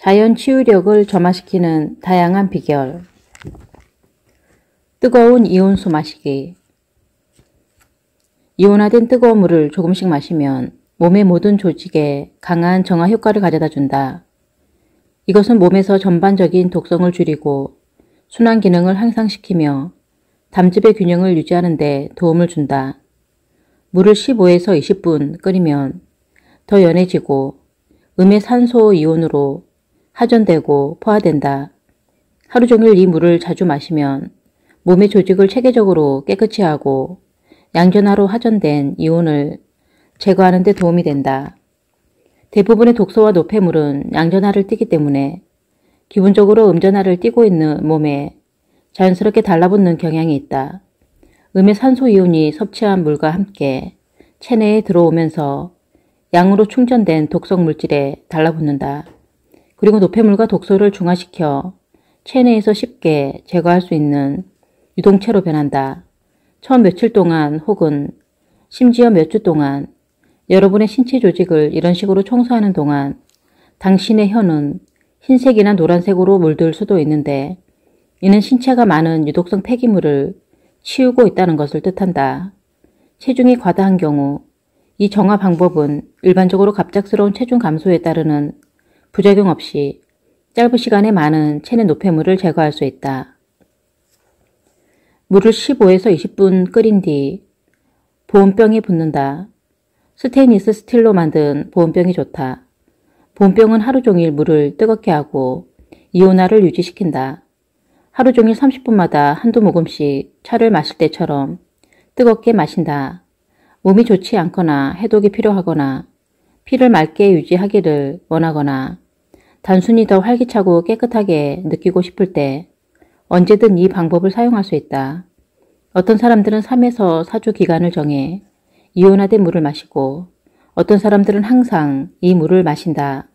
자연 치유력을 점화시키는 다양한 비결. 뜨거운 이온수 마시기. 이온화된 뜨거운 물을 조금씩 마시면 몸의 모든 조직에 강한 정화 효과를 가져다 준다. 이것은 몸에서 전반적인 독성을 줄이고 순환 기능을 향상시키며 담즙의 균형을 유지하는 데 도움을 준다. 물을 15에서 20분 끓이면 더 연해지고 음의 산소 이온으로 하전되고 포화된다. 하루 종일 이 물을 자주 마시면 몸의 조직을 체계적으로 깨끗이 하고 양전하로 하전된 이온을 제거하는 데 도움이 된다. 대부분의 독소와 노폐물은 양전하를 띠기 때문에 기본적으로 음전하를 띠고 있는 몸에 자연스럽게 달라붙는 경향이 있다. 음의 산소 이온이 섭취한 물과 함께 체내에 들어오면서 양으로 충전된 독성 물질에 달라붙는다. 그리고 노폐물과 독소를 중화시켜 체내에서 쉽게 제거할 수 있는 유동체로 변한다. 처음 며칠 동안 혹은 심지어 몇 주 동안 여러분의 신체 조직을 이런 식으로 청소하는 동안 당신의 혀는 흰색이나 노란색으로 물들 수도 있는데 이는 신체가 많은 유독성 폐기물을 치우고 있다는 것을 뜻한다. 체중이 과다한 경우 이 정화 방법은 일반적으로 갑작스러운 체중 감소에 따르는 부작용 없이 짧은 시간에 많은 체내 노폐물을 제거할 수 있다. 물을 15에서 20분 끓인 뒤 보온병에 붓는다. 스테인리스 스틸로 만든 보온병이 좋다. 보온병은 하루 종일 물을 뜨겁게 하고 이온화를 유지시킨다. 하루 종일 30분마다 한두 모금씩 차를 마실 때처럼 뜨겁게 마신다. 몸이 좋지 않거나 해독이 필요하거나 피를 맑게 유지하기를 원하거나 단순히 더 활기차고 깨끗하게 느끼고 싶을 때 언제든 이 방법을 사용할 수 있다. 어떤 사람들은 3에서 4주 기간을 정해 이온화된 물을 마시고 어떤 사람들은 항상 이 물을 마신다.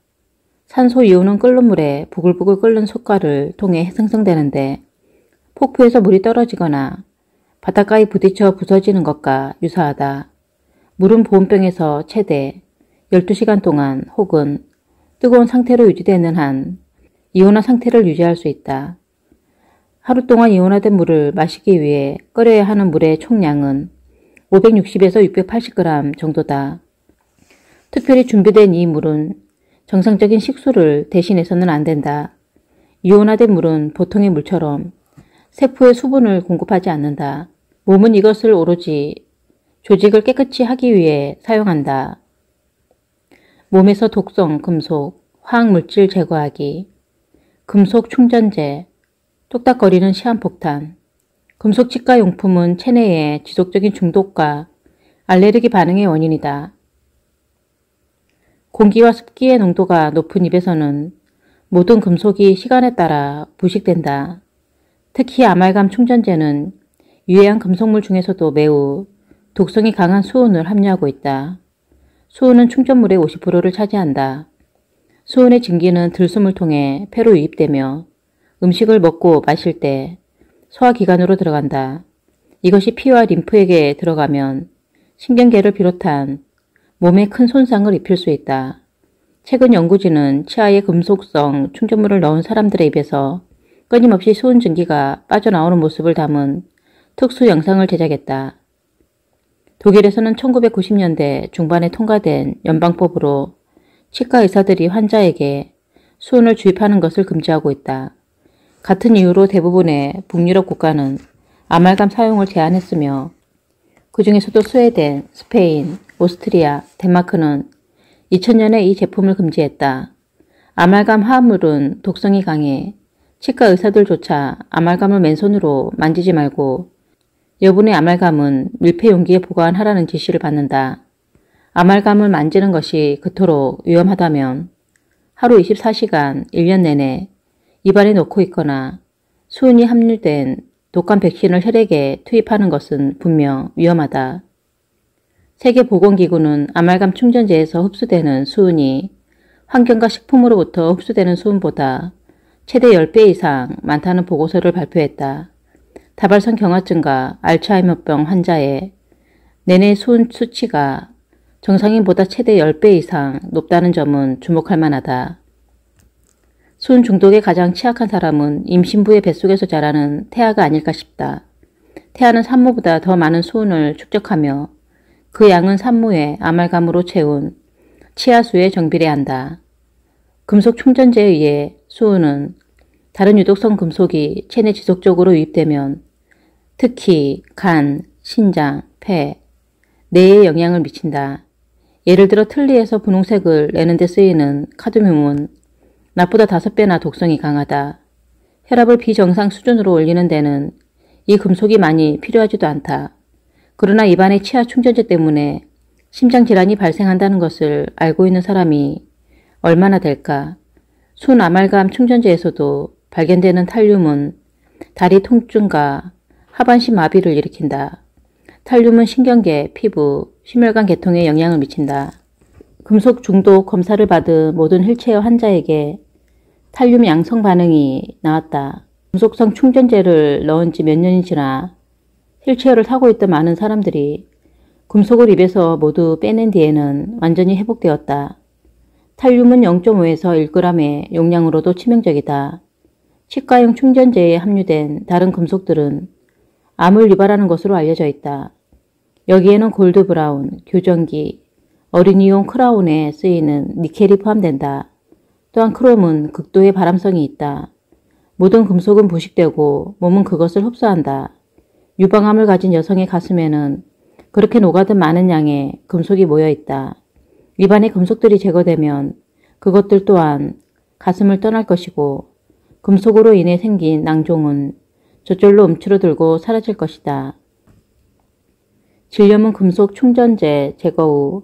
산소 이온은 끓는 물에 부글부글 끓는 솥가를 통해 생성되는데 폭포에서 물이 떨어지거나 바닷가에 부딪혀 부서지는 것과 유사하다. 물은 보온병에서 최대 12시간 동안 혹은 뜨거운 상태로 유지되는 한 이온화 상태를 유지할 수 있다. 하루 동안 이온화된 물을 마시기 위해 끓여야 하는 물의 총량은 560에서 680g 정도다. 특별히 준비된 이 물은 정상적인 식수를 대신해서는 안 된다. 이온화된 물은 보통의 물처럼 세포에 수분을 공급하지 않는다. 몸은 이것을 오로지 조직을 깨끗이 하기 위해 사용한다. 몸에서 독성, 금속, 화학물질 제거하기, 금속 충전제, 뚝딱거리는 시한폭탄. 금속 치과용품은 체내의 지속적인 중독과 알레르기 반응의 원인이다. 공기와 습기의 농도가 높은 입에서는 모든 금속이 시간에 따라 부식된다. 특히 아말감 충전제는 유해한 금속물 중에서도 매우 독성이 강한 수은을 함유하고 있다. 수은은 충전물의 50%를 차지한다. 수은의 증기는 들숨을 통해 폐로 유입되며 음식을 먹고 마실 때 소화기관으로 들어간다. 이것이 피와 림프에게 들어가면 신경계를 비롯한 몸에 큰 손상을 입힐 수 있다. 최근 연구진은 치아에 금속성 충전물을 넣은 사람들의 입에서 끊임없이 수은 증기가 빠져나오는 모습을 담은 특수 영상을 제작했다. 독일에서는 1990년대 중반에 통과된 연방법으로 치과 의사들이 환자에게 수은을 주입하는 것을 금지하고 있다. 같은 이유로 대부분의 북유럽 국가는 아말감 사용을 제한했으며 그 중에서도 스웨덴, 스페인, 오스트리아, 덴마크는 2000년에 이 제품을 금지했다. 아말감 화합물은 독성이 강해 치과 의사들조차 아말감을 맨손으로 만지지 말고 여분의 아말감은 밀폐 용기에 보관하라는 지시를 받는다. 아말감을 만지는 것이 그토록 위험하다면 하루 24시간 1년 내내 입안에 넣고 있거나 수은이 함유된 독감 백신을 혈액에 투입하는 것은 분명 위험하다. 세계보건기구는 아말감 충전재에서 흡수되는 수은이 환경과 식품으로부터 흡수되는 수은보다 최대 10배 이상 많다는 보고서를 발표했다. 다발성 경화증과 알츠하이머병 환자의 내내 수은 수치가 정상인보다 최대 10배 이상 높다는 점은 주목할 만하다. 수은 중독에 가장 취약한 사람은 임신부의 뱃속에서 자라는 태아가 아닐까 싶다. 태아는 산모보다 더 많은 수은을 축적하며 그 양은 산모의 아말감으로 채운 치아수에 정비례한다. 금속 충전재에 의해 수은은 다른 유독성 금속이 체내 지속적으로 유입되면 특히 간, 신장, 폐, 뇌에 영향을 미친다. 예를 들어 틀니에서 분홍색을 내는 데 쓰이는 카드뮴은 낮보다 5배나 독성이 강하다. 혈압을 비정상 수준으로 올리는 데는 이 금속이 많이 필요하지도 않다. 그러나 입안의 치아 충전재 때문에 심장질환이 발생한다는 것을 알고 있는 사람이 얼마나 될까? 순 아말감 충전재에서도 발견되는 탈륨은 다리 통증과 하반신 마비를 일으킨다. 탈륨은 신경계, 피부, 심혈관 계통에 영향을 미친다. 금속 중독 검사를 받은 모든 휠체어 환자에게 탈륨 양성 반응이 나왔다. 금속성 충전재를 넣은 지 몇 년이 지나 휠체어를 타고 있던 많은 사람들이 금속을 입에서 모두 빼낸 뒤에는 완전히 회복되었다. 탈륨은 0.5에서 1g의 용량으로도 치명적이다. 치과용 충전재에 함유된 다른 금속들은 암을 유발하는 것으로 알려져 있다. 여기에는 골드 브라운, 교정기, 어린이용 크라운에 쓰이는 니켈이 포함된다. 또한 크롬은 극도의 발암성이 있다. 모든 금속은 부식되고 몸은 그것을 흡수한다. 유방암을 가진 여성의 가슴에는 그렇게 녹아든 많은 양의 금속이 모여있다. 입안의 금속들이 제거되면 그것들 또한 가슴을 떠날 것이고 금속으로 인해 생긴 낭종은 저절로 움츠러들고 사라질 것이다. 질염은 금속 충전재 제거 후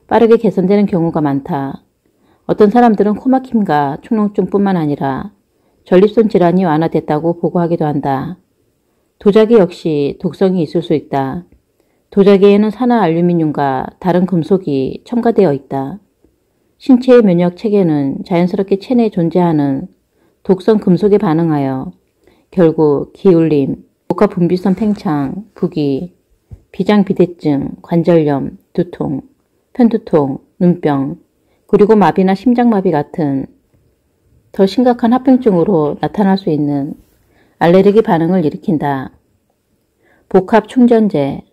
빠르게 개선되는 경우가 많다. 어떤 사람들은 코막힘과 축농증뿐만 아니라 전립선 질환이 완화됐다고 보고하기도 한다. 도자기 역시 독성이 있을 수 있다. 도자기에는 산화 알루미늄과 다른 금속이 첨가되어 있다. 신체의 면역 체계는 자연스럽게 체내에 존재하는 독성 금속에 반응하여 결국 기울림, 복합분비성 팽창, 부기, 비장비대증, 관절염, 두통, 편두통, 눈병, 그리고 마비나 심장마비 같은 더 심각한 합병증으로 나타날 수 있는 알레르기 반응을 일으킨다. 복합충전재,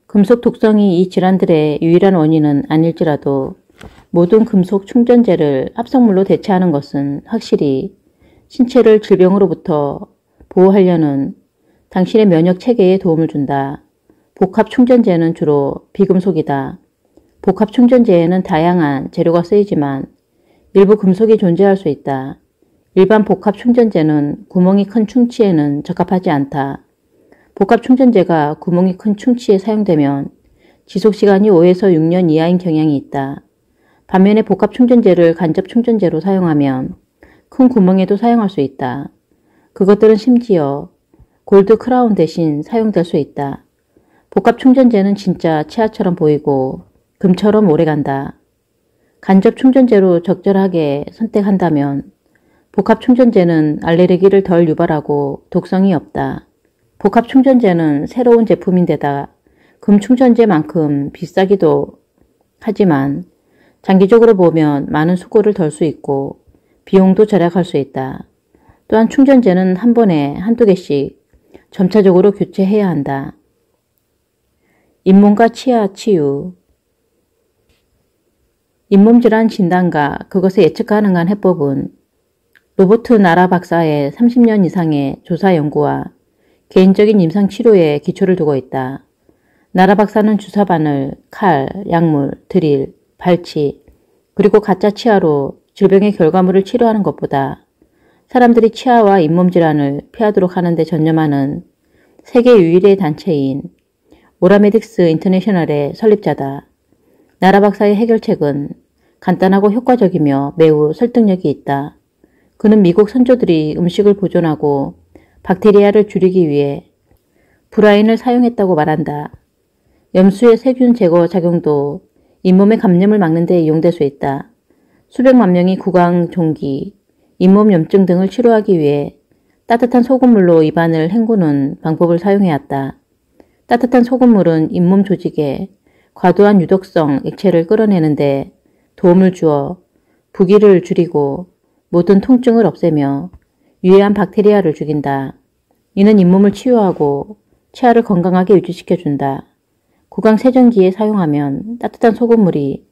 금속 독성이 이 질환들의 유일한 원인은 아닐지라도 모든 금속 충전재를 합성물로 대체하는 것은 확실히 신체를 질병으로부터 보호하려는 당신의 면역 체계에 도움을 준다. 복합 충전재는 주로 비금속이다. 복합 충전재에는 다양한 재료가 쓰이지만 일부 금속이 존재할 수 있다. 일반 복합 충전재는 구멍이 큰 충치에는 적합하지 않다. 복합 충전재가 구멍이 큰 충치에 사용되면 지속시간이 5에서 6년 이하인 경향이 있다. 반면에 복합 충전재를 간접 충전재로 사용하면 큰 구멍에도 사용할 수 있다. 그것들은 심지어 골드 크라운 대신 사용될 수 있다. 복합 충전재는 진짜 치아처럼 보이고 금처럼 오래간다. 간접 충전재로 적절하게 선택한다면 복합 충전재는 알레르기를 덜 유발하고 독성이 없다. 복합 충전재는 새로운 제품인데다 금 충전재만큼 비싸기도 하지만 장기적으로 보면 많은 수고를 덜 수 있고 비용도 절약할 수 있다. 또한 충전재는 한 번에 한두 개씩 점차적으로 교체해야 한다. 잇몸과 치아 치유. 잇몸 질환 진단과 그것을 예측 가능한 해법은 로버트 나라 박사의 30년 이상의 조사 연구와 개인적인 임상 치료에 기초를 두고 있다. 나라 박사는 주사바늘, 칼, 약물, 드릴, 발치, 그리고 가짜 치아로 질병의 결과물을 치료하는 것보다 사람들이 치아와 잇몸 질환을 피하도록 하는 데 전념하는 세계 유일의 단체인 오라메딕스 인터내셔널의 설립자다. 나라 박사의 해결책은 간단하고 효과적이며 매우 설득력이 있다. 그는 미국 선조들이 음식을 보존하고 박테리아를 줄이기 위해 브라인을 사용했다고 말한다. 염수의 세균 제거 작용도 잇몸의 감염을 막는 데 이용될 수 있다. 수백만 명이 구강 종기, 잇몸 염증 등을 치료하기 위해 따뜻한 소금물로 입안을 헹구는 방법을 사용해왔다. 따뜻한 소금물은 잇몸 조직에 과도한 유독성 액체를 끌어내는데 도움을 주어 부기를 줄이고 모든 통증을 없애며 유해한 박테리아를 죽인다. 이는 잇몸을 치유하고 치아를 건강하게 유지시켜준다. 구강 세정기에 사용하면 따뜻한 소금물이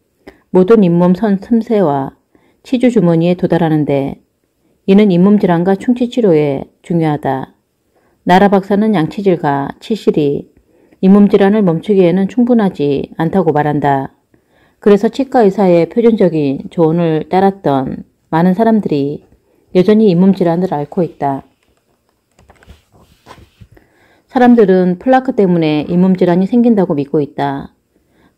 모든 잇몸 선 틈새와 치주 주머니에 도달하는데 이는 잇몸 질환과 충치 치료에 중요하다. 나라 박사는 양치질과 치실이 잇몸 질환을 멈추기에는 충분하지 않다고 말한다. 그래서 치과 의사의 표준적인 조언을 따랐던 많은 사람들이 여전히 잇몸 질환을 앓고 있다. 사람들은 플라크 때문에 잇몸 질환이 생긴다고 믿고 있다.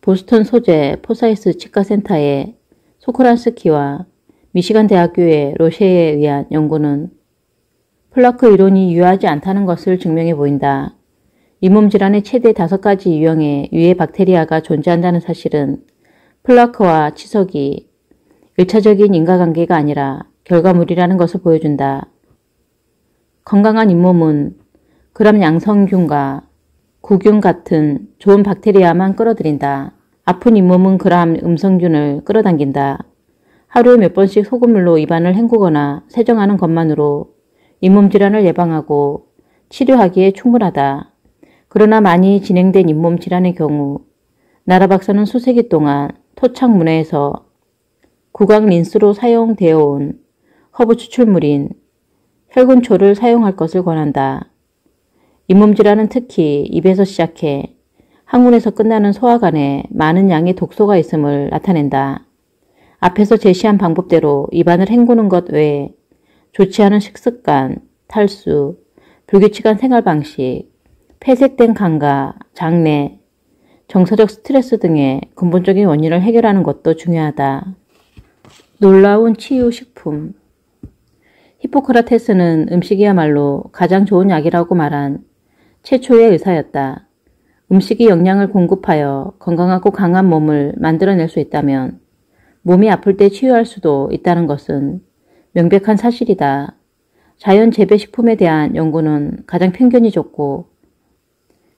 보스턴 소재 포사이스 치과센터의 소코란스키와 미시간 대학교의 로셰에 의한 연구는 플라크 이론이 유효하지 않다는 것을 증명해 보인다. 잇몸 질환의 최대 5가지 유형의 유해 박테리아가 존재한다는 사실은 플라크와 치석이 1차적인 인과관계가 아니라 결과물이라는 것을 보여준다. 건강한 잇몸은 그람 양성균과 구균 같은 좋은 박테리아만 끌어들인다. 아픈 잇몸은 그람 음성균을 끌어당긴다. 하루에 몇 번씩 소금물로 입안을 헹구거나 세정하는 것만으로 잇몸 질환을 예방하고 치료하기에 충분하다. 그러나 많이 진행된 잇몸 질환의 경우 나라 박사는 수세기 동안 토착 문해에서 구강 린스로 사용되어 온 허브 추출물인 혈근초를 사용할 것을 권한다. 잇몸 질환은 특히 입에서 시작해 항문에서 끝나는 소화관에 많은 양의 독소가 있음을 나타낸다. 앞에서 제시한 방법대로 입안을 헹구는 것 외에 좋지 않은 식습관, 탈수, 불규칙한 생활 방식, 폐색된 간과 장내, 정서적 스트레스 등의 근본적인 원인을 해결하는 것도 중요하다. 놀라운 치유식품. 히포크라테스는 음식이야말로 가장 좋은 약이라고 말한 최초의 의사였다. 음식이 영양을 공급하여 건강하고 강한 몸을 만들어낼 수 있다면 몸이 아플 때 치유할 수도 있다는 것은 명백한 사실이다. 자연 재배식품에 대한 연구는 가장 편견이 좁고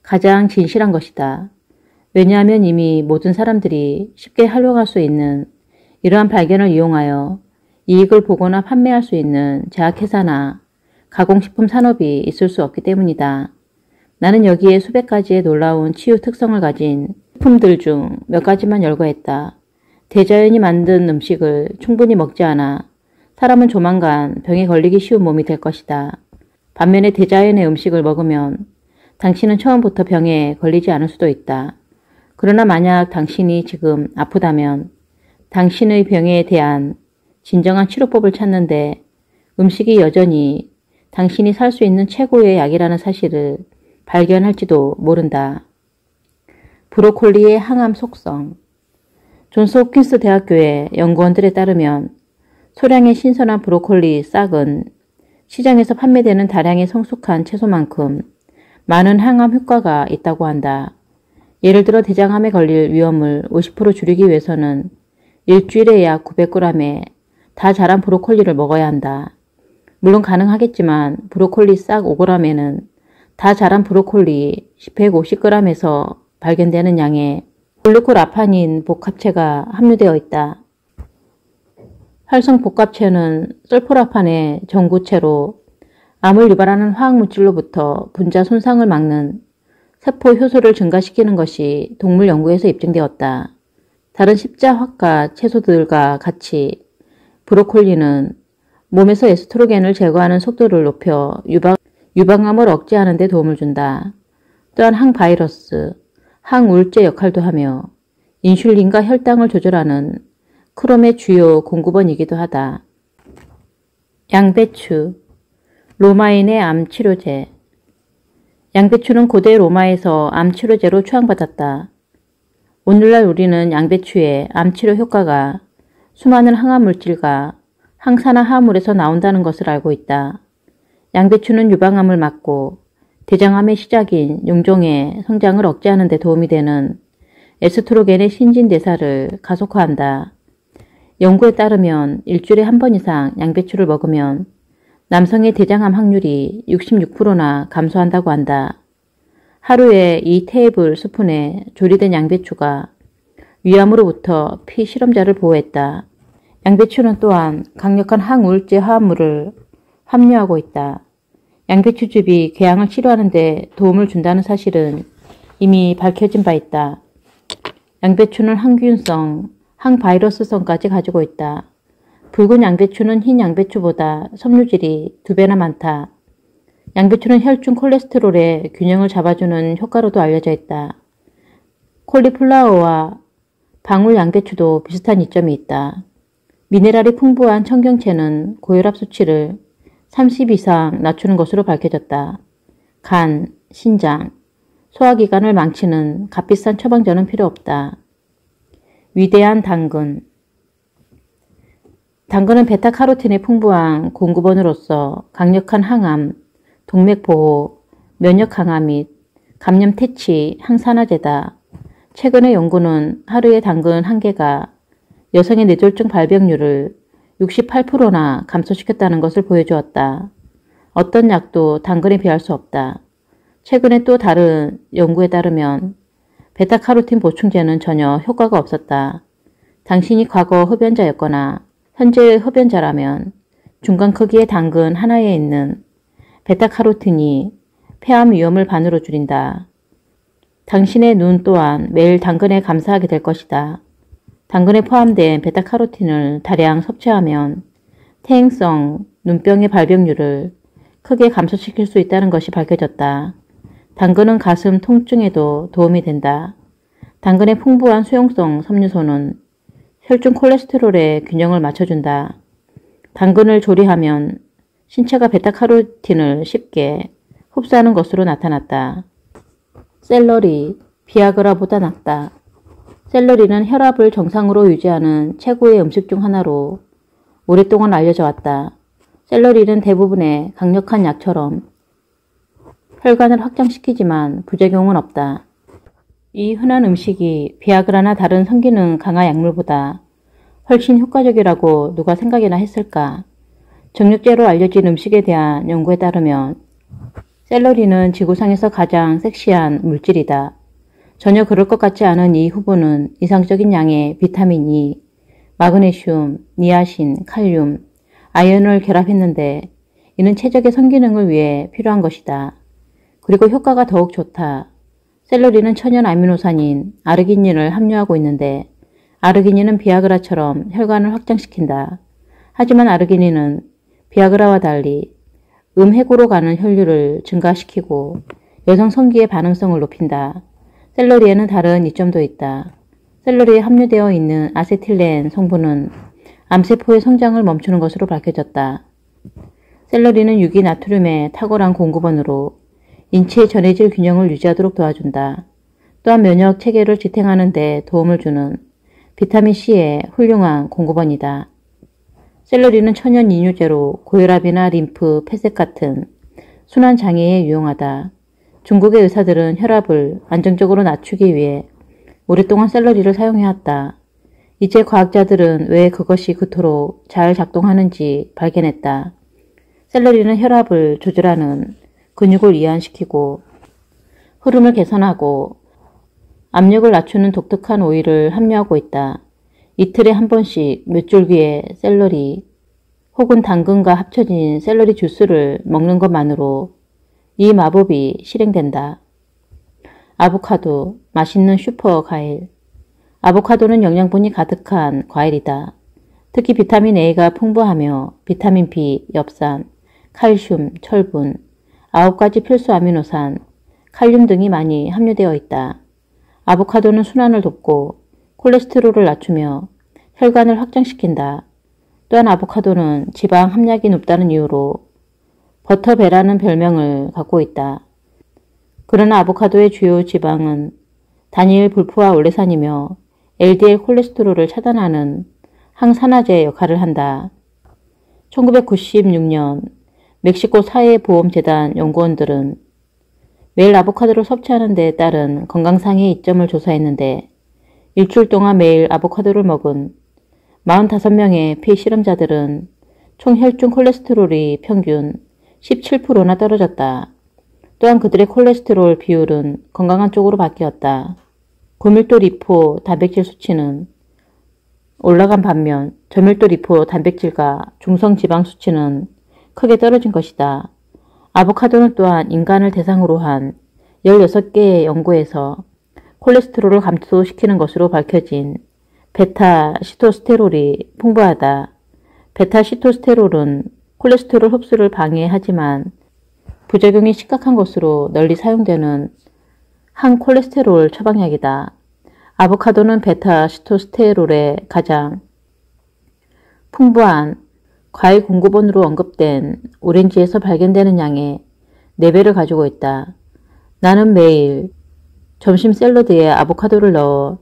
가장 진실한 것이다. 왜냐하면 이미 모든 사람들이 쉽게 활용할 수 있는 이러한 발견을 이용하여 이익을 보거나 판매할 수 있는 제약회사나 가공식품 산업이 있을 수 없기 때문이다. 나는 여기에 수백 가지의 놀라운 치유 특성을 가진 식품들 중 몇 가지만 열거했다. 대자연이 만든 음식을 충분히 먹지 않아 사람은 조만간 병에 걸리기 쉬운 몸이 될 것이다. 반면에 대자연의 음식을 먹으면 당신은 처음부터 병에 걸리지 않을 수도 있다. 그러나 만약 당신이 지금 아프다면 당신의 병에 대한 진정한 치료법을 찾는데 음식이 여전히 당신이 살 수 있는 최고의 약이라는 사실을 발견할지도 모른다. 브로콜리의 항암 속성. 존스 홉킨스 대학교의 연구원들에 따르면 소량의 신선한 브로콜리 싹은 시장에서 판매되는 다량의 성숙한 채소만큼 많은 항암 효과가 있다고 한다. 예를 들어 대장암에 걸릴 위험을 50% 줄이기 위해서는 일주일에 약 900g의 다 자란 브로콜리를 먹어야 한다. 물론 가능하겠지만 브로콜리 싹 5g에는 다 자란 브로콜리 150g에서 발견되는 양의 글루코라파닌 복합체가 함유되어 있다. 활성 복합체는 설포라판의 전구체로 암을 유발하는 화학물질로부터 분자 손상을 막는 세포 효소를 증가시키는 것이 동물 연구에서 입증되었다. 다른 십자화과 채소들과 같이 브로콜리는 몸에서 에스트로겐을 제거하는 속도를 높여 유방암을 억제하는 데 도움을 준다. 또한 항바이러스, 항우울제 역할도 하며 인슐린과 혈당을 조절하는 크롬의 주요 공급원이기도 하다. 양배추, 로마인의 암치료제. 양배추는 고대 로마에서 암치료제로 추앙받았다. 오늘날 우리는 양배추의 암치료 효과가 수많은 항암물질과 항산화 화합물에서 나온다는 것을 알고 있다. 양배추는 유방암을 막고 대장암의 시작인 용종의 성장을 억제하는 데 도움이 되는 에스트로겐의 신진대사를 가속화한다. 연구에 따르면 일주일에 한 번 이상 양배추를 먹으면 남성의 대장암 확률이 66%나 감소한다고 한다. 하루에 2테이블 스푼의 조리된 양배추가 위암으로부터 피실험자를 보호했다. 양배추는 또한 강력한 항우울제 화합물을 함유하고 있다. 양배추즙이 궤양을 치료하는 데 도움을 준다는 사실은 이미 밝혀진 바 있다. 양배추는 항균성, 항바이러스성까지 가지고 있다. 붉은 양배추는 흰 양배추보다 섬유질이 2배나 많다. 양배추는 혈중 콜레스테롤의 균형을 잡아주는 효과로도 알려져 있다. 콜리플라워와 방울 양배추도 비슷한 이점이 있다. 미네랄이 풍부한 청경채는 고혈압 수치를 30 이상 낮추는 것으로 밝혀졌다. 간, 신장, 소화기관을 망치는 값비싼 처방전은 필요 없다. 위대한 당근. 당근은 베타카로틴이 풍부한 공급원으로서 강력한 항암, 동맥보호, 면역 강화 및 감염 퇴치, 항산화제다. 최근의 연구는 하루에 당근 1개가 여성의 뇌졸중 발병률을 68%나 감소시켰다는 것을 보여주었다. 어떤 약도 당근에 비할 수 없다. 최근에 또 다른 연구에 따르면 베타카로틴 보충제는 전혀 효과가 없었다. 당신이 과거 흡연자였거나 현재의 흡연자라면 중간 크기의 당근 하나에 있는 베타카로틴이 폐암 위험을 반으로 줄인다. 당신의 눈 또한 매일 당근에 감사하게 될 것이다. 당근에 포함된 베타카로틴을 다량 섭취하면 퇴행성 눈병의 발병률을 크게 감소시킬 수 있다는 것이 밝혀졌다. 당근은 가슴 통증에도 도움이 된다. 당근의 풍부한 수용성 섬유소는 혈중 콜레스테롤의 균형을 맞춰준다. 당근을 조리하면 신체가 베타카로틴을 쉽게 흡수하는 것으로 나타났다. 샐러리, 비아그라보다 낫다. 샐러리는 혈압을 정상으로 유지하는 최고의 음식 중 하나로 오랫동안 알려져 왔다. 샐러리는 대부분의 강력한 약처럼 혈관을 확장시키지만 부작용은 없다. 이 흔한 음식이 비아그라나 다른 성기능 강화 약물보다 훨씬 효과적이라고 누가 생각이나 했을까? 정력제로 알려진 음식에 대한 연구에 따르면 샐러리는 지구상에서 가장 섹시한 물질이다. 전혀 그럴 것 같지 않은 이 후보는 이상적인 양의 비타민 E, 마그네슘, 니아신, 칼륨, 아연을 결합했는데 이는 최적의 성기능을 위해 필요한 것이다. 그리고 효과가 더욱 좋다. 샐러리는 천연 아미노산인 아르기닌을 함유하고 있는데 아르기닌은 비아그라처럼 혈관을 확장시킨다. 하지만 아르기닌은 비아그라와 달리 음핵으로 가는 혈류를 증가시키고 여성 성기의 반응성을 높인다. 샐러리에는 다른 이점도 있다. 샐러리에 함유되어 있는 아세틸렌 성분은 암세포의 성장을 멈추는 것으로 밝혀졌다. 샐러리는 유기나트륨의 탁월한 공급원으로 인체의 전해질 균형을 유지하도록 도와준다. 또한 면역 체계를 지탱하는 데 도움을 주는 비타민C의 훌륭한 공급원이다. 샐러리는 천연 이뇨제로 고혈압이나 림프, 폐색 같은 순환 장애에 유용하다. 중국의 의사들은 혈압을 안정적으로 낮추기 위해 오랫동안 샐러리를 사용해왔다. 이제 과학자들은 왜 그것이 그토록 잘 작동하는지 발견했다. 샐러리는 혈압을 조절하는 근육을 이완시키고 흐름을 개선하고 압력을 낮추는 독특한 오일을 함유하고 있다. 이틀에 한 번씩 몇 줄기의 샐러리 혹은 당근과 합쳐진 샐러리 주스를 먹는 것만으로 이 마법이 실행된다. 아보카도, 맛있는 슈퍼 과일. 아보카도는 영양분이 가득한 과일이다. 특히 비타민 A가 풍부하며 비타민 B, 엽산, 칼슘, 철분, 9가지 필수 아미노산, 칼륨 등이 많이 함유되어 있다. 아보카도는 순환을 돕고 콜레스테롤을 낮추며 혈관을 확장시킨다. 또한 아보카도는 지방 함량이 높다는 이유로 버터배라는 별명을 갖고 있다. 그러나 아보카도의 주요 지방은 단일 불포화 올레산이며 LDL 콜레스테롤을 차단하는 항산화제 역할을 한다. 1996년 멕시코 사회보험재단 연구원들은 매일 아보카도를 섭취하는 데에 따른 건강상의 이점을 조사했는데 일주일 동안 매일 아보카도를 먹은 45명의 피실험자들은 총 혈중 콜레스테롤이 평균 17%나 떨어졌다. 또한 그들의 콜레스테롤 비율은 건강한 쪽으로 바뀌었다. 고밀도 리포 단백질 수치는 올라간 반면 저밀도 리포 단백질과 중성 지방 수치는 크게 떨어진 것이다. 아보카도는 또한 인간을 대상으로 한 16개의 연구에서 콜레스테롤을 감소시키는 것으로 밝혀진 베타 시토스테롤이 풍부하다. 베타 시토스테롤은 콜레스테롤 흡수를 방해하지만 부작용이 심각한 것으로 널리 사용되는 항콜레스테롤 처방약이다. 아보카도는 베타 시토스테롤의 가장 풍부한 과일 공급원으로 언급된 오렌지에서 발견되는 양의 4배를 가지고 있다. 나는 매일 점심 샐러드에 아보카도를 넣어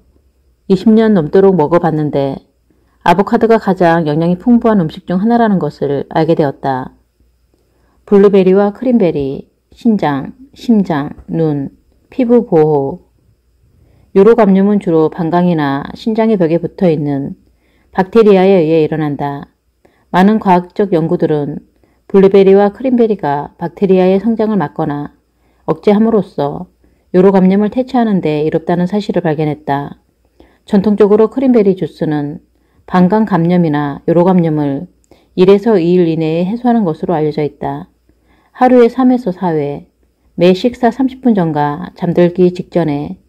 20년 넘도록 먹어봤는데 아보카도가 가장 영양이 풍부한 음식 중 하나라는 것을 알게 되었다. 블루베리와 크림베리, 신장, 심장, 눈, 피부 보호. 요로감염은 주로 방광이나 신장의 벽에 붙어있는 박테리아에 의해 일어난다. 많은 과학적 연구들은 블루베리와 크림베리가 박테리아의 성장을 막거나 억제함으로써 요로감염을 퇴치하는 데 이롭다는 사실을 발견했다. 전통적으로 크림베리 주스는 방광 감염이나 요로감염을 1에서 2일 이내에 해소하는 것으로 알려져 있다. 하루에 3에서 4회, 매 식사 30분 전과 잠들기 직전에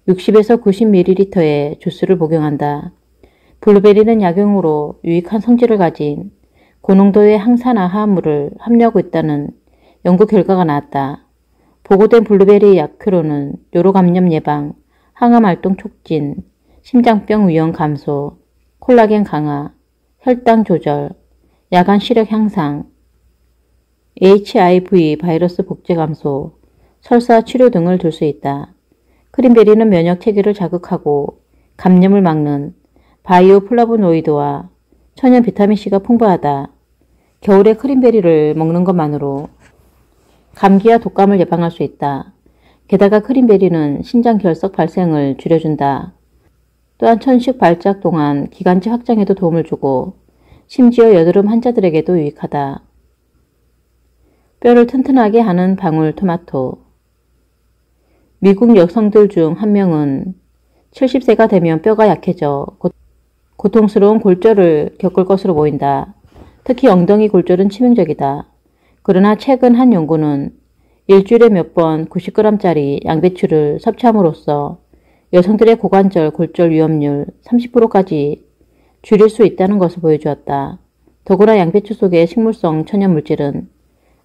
60에서 90ml의 주스를 복용한다. 블루베리는 약용으로 유익한 성질을 가진 고농도의 항산화 화합물을 함유하고 있다는 연구 결과가 나왔다. 보고된 블루베리 약효로는 요로감염 예방, 항암활동 촉진, 심장병 위험 감소, 콜라겐 강화, 혈당 조절, 야간 시력 향상, HIV 바이러스 복제 감소, 설사 치료 등을 들 수 있다. 크림베리는 면역 체계를 자극하고 감염을 막는 바이오 플라보노이드와 천연 비타민C가 풍부하다. 겨울에 크림베리를 먹는 것만으로 감기와 독감을 예방할 수 있다. 게다가 크림베리는 신장 결석 발생을 줄여준다. 또한 천식 발작 동안 기관지 확장에도 도움을 주고 심지어 여드름 환자들에게도 유익하다. 뼈를 튼튼하게 하는 방울토마토. 미국 여성들 중 한 명은 70세가 되면 뼈가 약해져 고통스러운 골절을 겪을 것으로 보인다. 특히 엉덩이 골절은 치명적이다. 그러나 최근 한 연구는 일주일에 몇 번 90g짜리 양배추를 섭취함으로써 여성들의 고관절 골절 위험률 30%까지 줄일 수 있다는 것을 보여주었다. 더구나 양배추 속의 식물성 천연물질은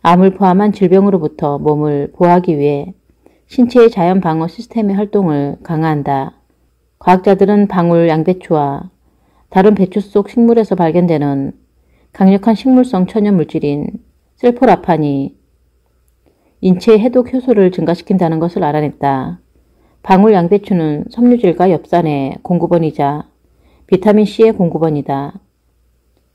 암을 포함한 질병으로부터 몸을 보호하기 위해 신체의 자연 방어 시스템의 활동을 강화한다. 과학자들은 방울 양배추와 다른 배추 속 식물에서 발견되는 강력한 식물성 천연물질인 셀포라판이 인체의 해독 효소를 증가시킨다는 것을 알아냈다. 방울 양배추는 섬유질과 엽산의 공급원이자 비타민C의 공급원이다.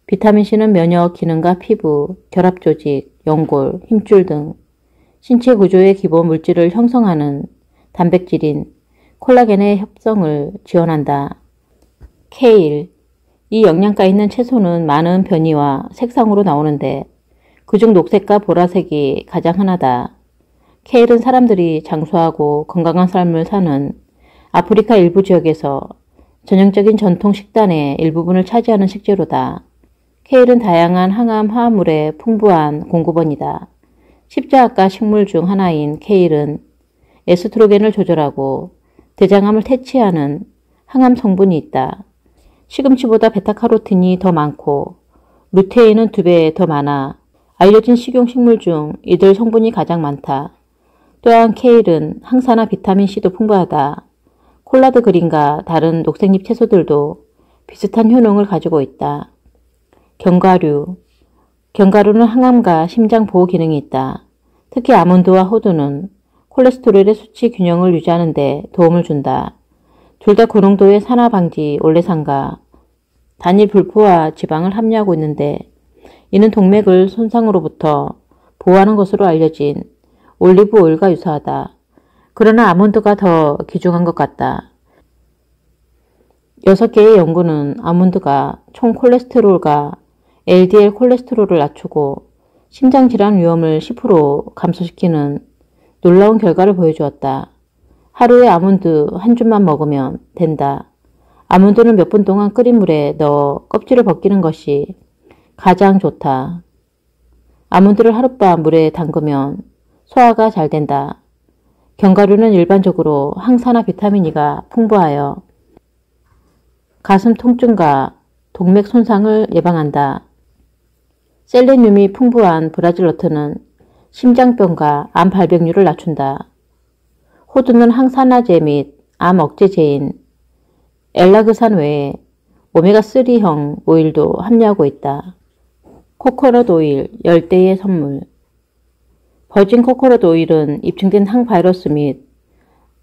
비타민C는 면역 기능과 피부, 결합 조직, 연골, 힘줄 등 신체 구조의 기본 물질을 형성하는 단백질인 콜라겐의 협성을 지원한다. 케일. 이 영양가 있는 채소는 많은 변이와 색상으로 나오는데 그중 녹색과 보라색이 가장 흔하다. 케일은 사람들이 장수하고 건강한 삶을 사는 아프리카 일부 지역에서 전형적인 전통 식단의 일부분을 차지하는 식재료다. 케일은 다양한 항암 화합물의 풍부한 공급원이다. 십자가 식물 중 하나인 케일은 에스트로겐을 조절하고 대장암을 퇴치하는 항암 성분이 있다. 시금치보다 베타카로틴이 더 많고 루테인은 2배 더 많아 알려진 식용식물 중 이들 성분이 가장 많다. 또한 케일은 항산화 비타민C도 풍부하다. 콜라드 그린과 다른 녹색잎 채소들도 비슷한 효능을 가지고 있다. 견과류. 견과류는 항암과 심장 보호 기능이 있다. 특히 아몬드와 호두는 콜레스테롤의 수치 균형을 유지하는 데 도움을 준다. 둘 다 고농도의 산화 방지 올레산과 단일 불포화 지방을 함유하고 있는데 이는 동맥을 손상으로부터 보호하는 것으로 알려진 올리브 오일과 유사하다. 그러나 아몬드가 더 귀중한 것 같다. 6개의 연구는 아몬드가 총 콜레스테롤과 LDL 콜레스테롤을 낮추고 심장질환 위험을 10% 감소시키는 놀라운 결과를 보여주었다. 하루에 아몬드 한 줌만 먹으면 된다. 아몬드는 몇 분 동안 끓인 물에 넣어 껍질을 벗기는 것이 가장 좋다. 아몬드를 하룻밤 물에 담그면 소화가 잘 된다. 견과류는 일반적으로 항산화 비타민 E가 풍부하여 가슴 통증과 동맥 손상을 예방한다. 셀레늄이 풍부한 브라질 너트는 심장병과 암 발병률을 낮춘다. 호두는 항산화제 및 암 억제제인 엘라그산 외에 오메가3형 오일도 함유하고 있다. 코코넛 오일, 열대의 선물. 버진 코코넛 오일은 입증된 항바이러스 및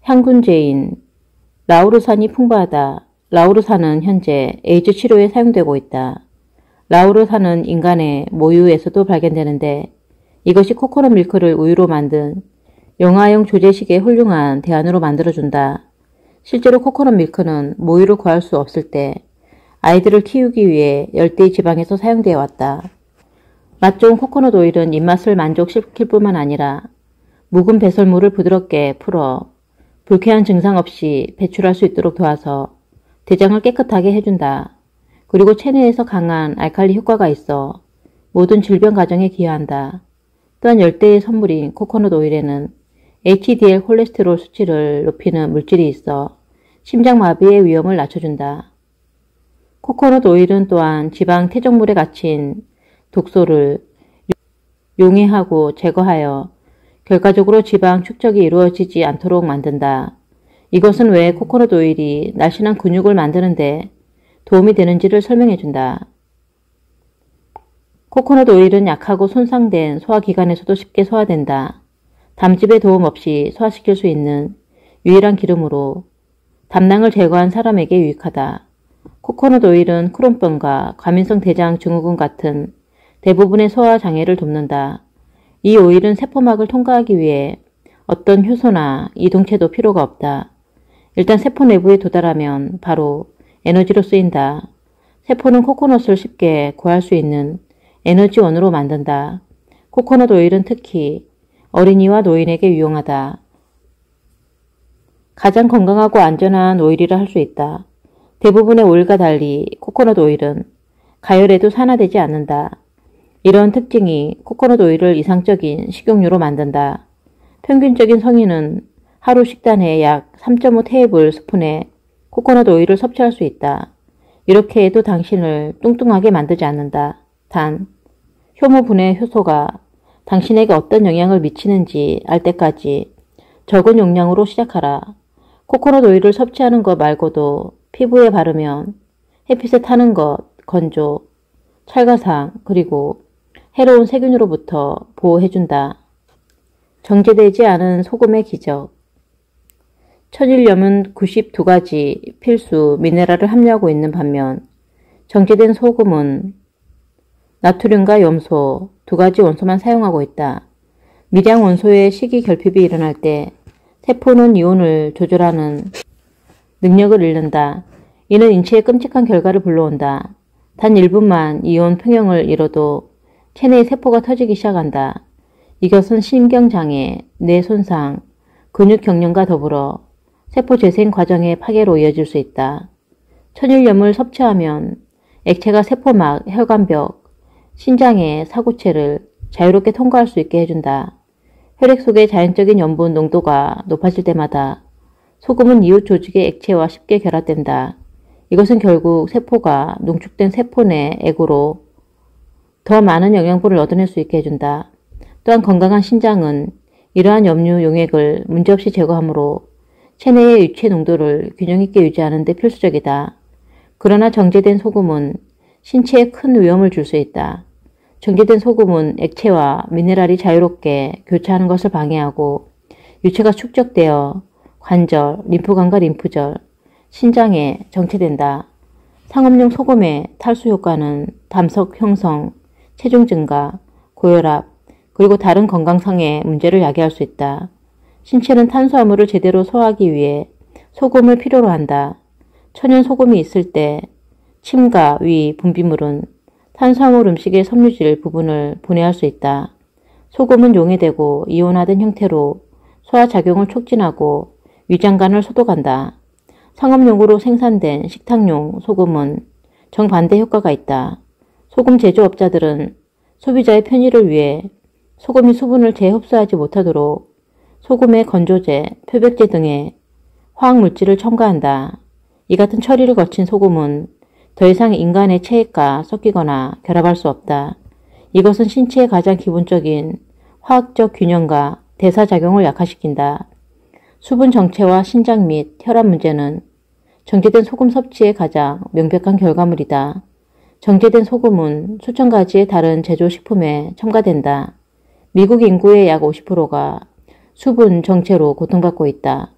향균제인 라우르산이 풍부하다. 라우르산은 현재 에이즈 치료에 사용되고 있다. 라우르산은 인간의 모유에서도 발견되는데 이것이 코코넛 밀크를 우유로 만든 영아용 조제식의 훌륭한 대안으로 만들어준다. 실제로 코코넛 밀크는 모유를 구할 수 없을 때 아이들을 키우기 위해 열대의 지방에서 사용되어 왔다. 맛 좋은 코코넛 오일은 입맛을 만족시킬 뿐만 아니라 묵은 배설물을 부드럽게 풀어 불쾌한 증상 없이 배출할 수 있도록 도와서 대장을 깨끗하게 해준다. 그리고 체내에서 강한 알칼리 효과가 있어 모든 질병 가정에 기여한다. 또한 열대의 선물인 코코넛 오일에는 HDL 콜레스테롤 수치를 높이는 물질이 있어 심장마비의 위험을 낮춰준다. 코코넛 오일은 또한 지방 퇴적물에 갇힌 독소를 용해하고 제거하여 결과적으로 지방 축적이 이루어지지 않도록 만든다. 이것은 왜 코코넛 오일이 날씬한 근육을 만드는데 도움이 되는지를 설명해준다. 코코넛 오일은 약하고 손상된 소화기관에서도 쉽게 소화된다. 담즙의 도움 없이 소화시킬 수 있는 유일한 기름으로 담낭을 제거한 사람에게 유익하다. 코코넛 오일은 크론병과 과민성 대장 증후군 같은 대부분의 소화 장애를 돕는다. 이 오일은 세포막을 통과하기 위해 어떤 효소나 이동체도 필요가 없다. 일단 세포 내부에 도달하면 바로 에너지로 쓰인다. 세포는 코코넛을 쉽게 구할 수 있는 에너지원으로 만든다. 코코넛 오일은 특히 어린이와 노인에게 유용하다. 가장 건강하고 안전한 오일이라 할 수 있다. 대부분의 오일과 달리 코코넛 오일은 가열에도 산화되지 않는다. 이런 특징이 코코넛 오일을 이상적인 식용유로 만든다. 평균적인 성인은 하루 식단에 약 3.5 테이블 스푼의 코코넛 오일을 섭취할 수 있다. 이렇게 해도 당신을 뚱뚱하게 만들지 않는다. 단, 효모분해 효소가 당신에게 어떤 영향을 미치는지 알 때까지 적은 용량으로 시작하라. 코코넛 오일을 섭취하는 것 말고도 피부에 바르면 햇빛에 타는 것, 건조, 찰가상, 그리고 해로운 세균으로부터 보호해준다. 정제되지 않은 소금의 기적. 천일염은 92가지 필수 미네랄을 함유하고 있는 반면 정제된 소금은 나트륨과 염소 2가지 원소만 사용하고 있다. 미량 원소의 식이 결핍이 일어날 때 세포는 이온을 조절하는 능력을 잃는다. 이는 인체에 끔찍한 결과를 불러온다. 단 1분만 이온 평형을 잃어도 체내의 세포가 터지기 시작한다. 이것은 신경장애, 뇌 손상, 근육 경련과 더불어 세포 재생 과정의 파괴로 이어질 수 있다. 천일염을 섭취하면 액체가 세포막, 혈관벽, 신장의 사구체를 자유롭게 통과할 수 있게 해준다. 혈액 속의 자연적인 염분 농도가 높아질 때마다 소금은 이웃 조직의 액체와 쉽게 결합된다. 이것은 결국 세포가 농축된 세포 내 액으로 더 많은 영양분을 얻어낼 수 있게 해준다. 또한 건강한 신장은 이러한 염류 용액을 문제없이 제거하므로 체내의 유체 농도를 균형 있게 유지하는 데 필수적이다. 그러나 정제된 소금은 신체에 큰 위험을 줄 수 있다. 정제된 소금은 액체와 미네랄이 자유롭게 교차하는 것을 방해하고 유체가 축적되어 관절, 림프관과 림프절, 신장에 정체된다. 상업용 소금의 탈수 효과는 담석 형성, 체중 증가, 고혈압, 그리고 다른 건강상의 문제를 야기할 수 있다. 신체는 탄수화물을 제대로 소화하기 위해 소금을 필요로 한다. 천연 소금이 있을 때 침과 위, 분비물은 탄수화물 음식의 섬유질 부분을 분해할 수 있다. 소금은 용해되고 이온화된 형태로 소화작용을 촉진하고 위장관을 소독한다. 상업용으로 생산된 식탁용 소금은 정반대 효과가 있다. 소금 제조업자들은 소비자의 편의를 위해 소금이 수분을 재흡수하지 못하도록 소금에 건조제, 표백제 등의 화학물질을 첨가한다. 이 같은 처리를 거친 소금은 더 이상 인간의 체액과 섞이거나 결합할 수 없다. 이것은 신체의 가장 기본적인 화학적 균형과 대사작용을 약화시킨다. 수분 정체와 신장 및 혈압 문제는 정제된 소금 섭취의 가장 명백한 결과물이다. 정제된 소금은 수천 가지의 다른 제조식품에 첨가된다. 미국 인구의 약 50%가 수분 정체로 고통받고 있다.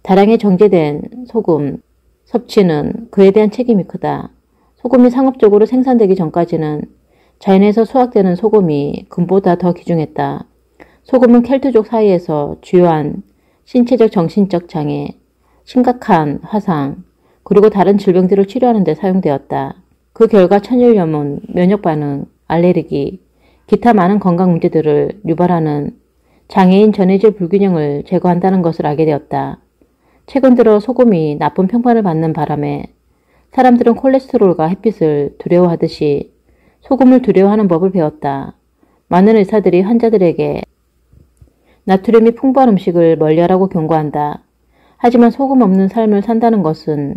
다량의 정제된 소금 섭취는 그에 대한 책임이 크다. 소금이 상업적으로 생산되기 전까지는 자연에서 수확되는 소금이 금보다 더 귀중했다. 소금은 켈트족 사이에서 주요한 신체적 정신적 장애, 심각한 화상, 그리고 다른 질병들을 치료하는 데 사용되었다. 그 결과 천일염은 면역반응, 알레르기, 기타 많은 건강 문제들을 유발하는 장애인 전해질 불균형을 제거한다는 것을 알게 되었다. 최근 들어 소금이 나쁜 평판을 받는 바람에 사람들은 콜레스테롤과 햇빛을 두려워하듯이 소금을 두려워하는 법을 배웠다. 많은 의사들이 환자들에게 나트륨이 풍부한 음식을 멀리하라고 경고한다. 하지만 소금 없는 삶을 산다는 것은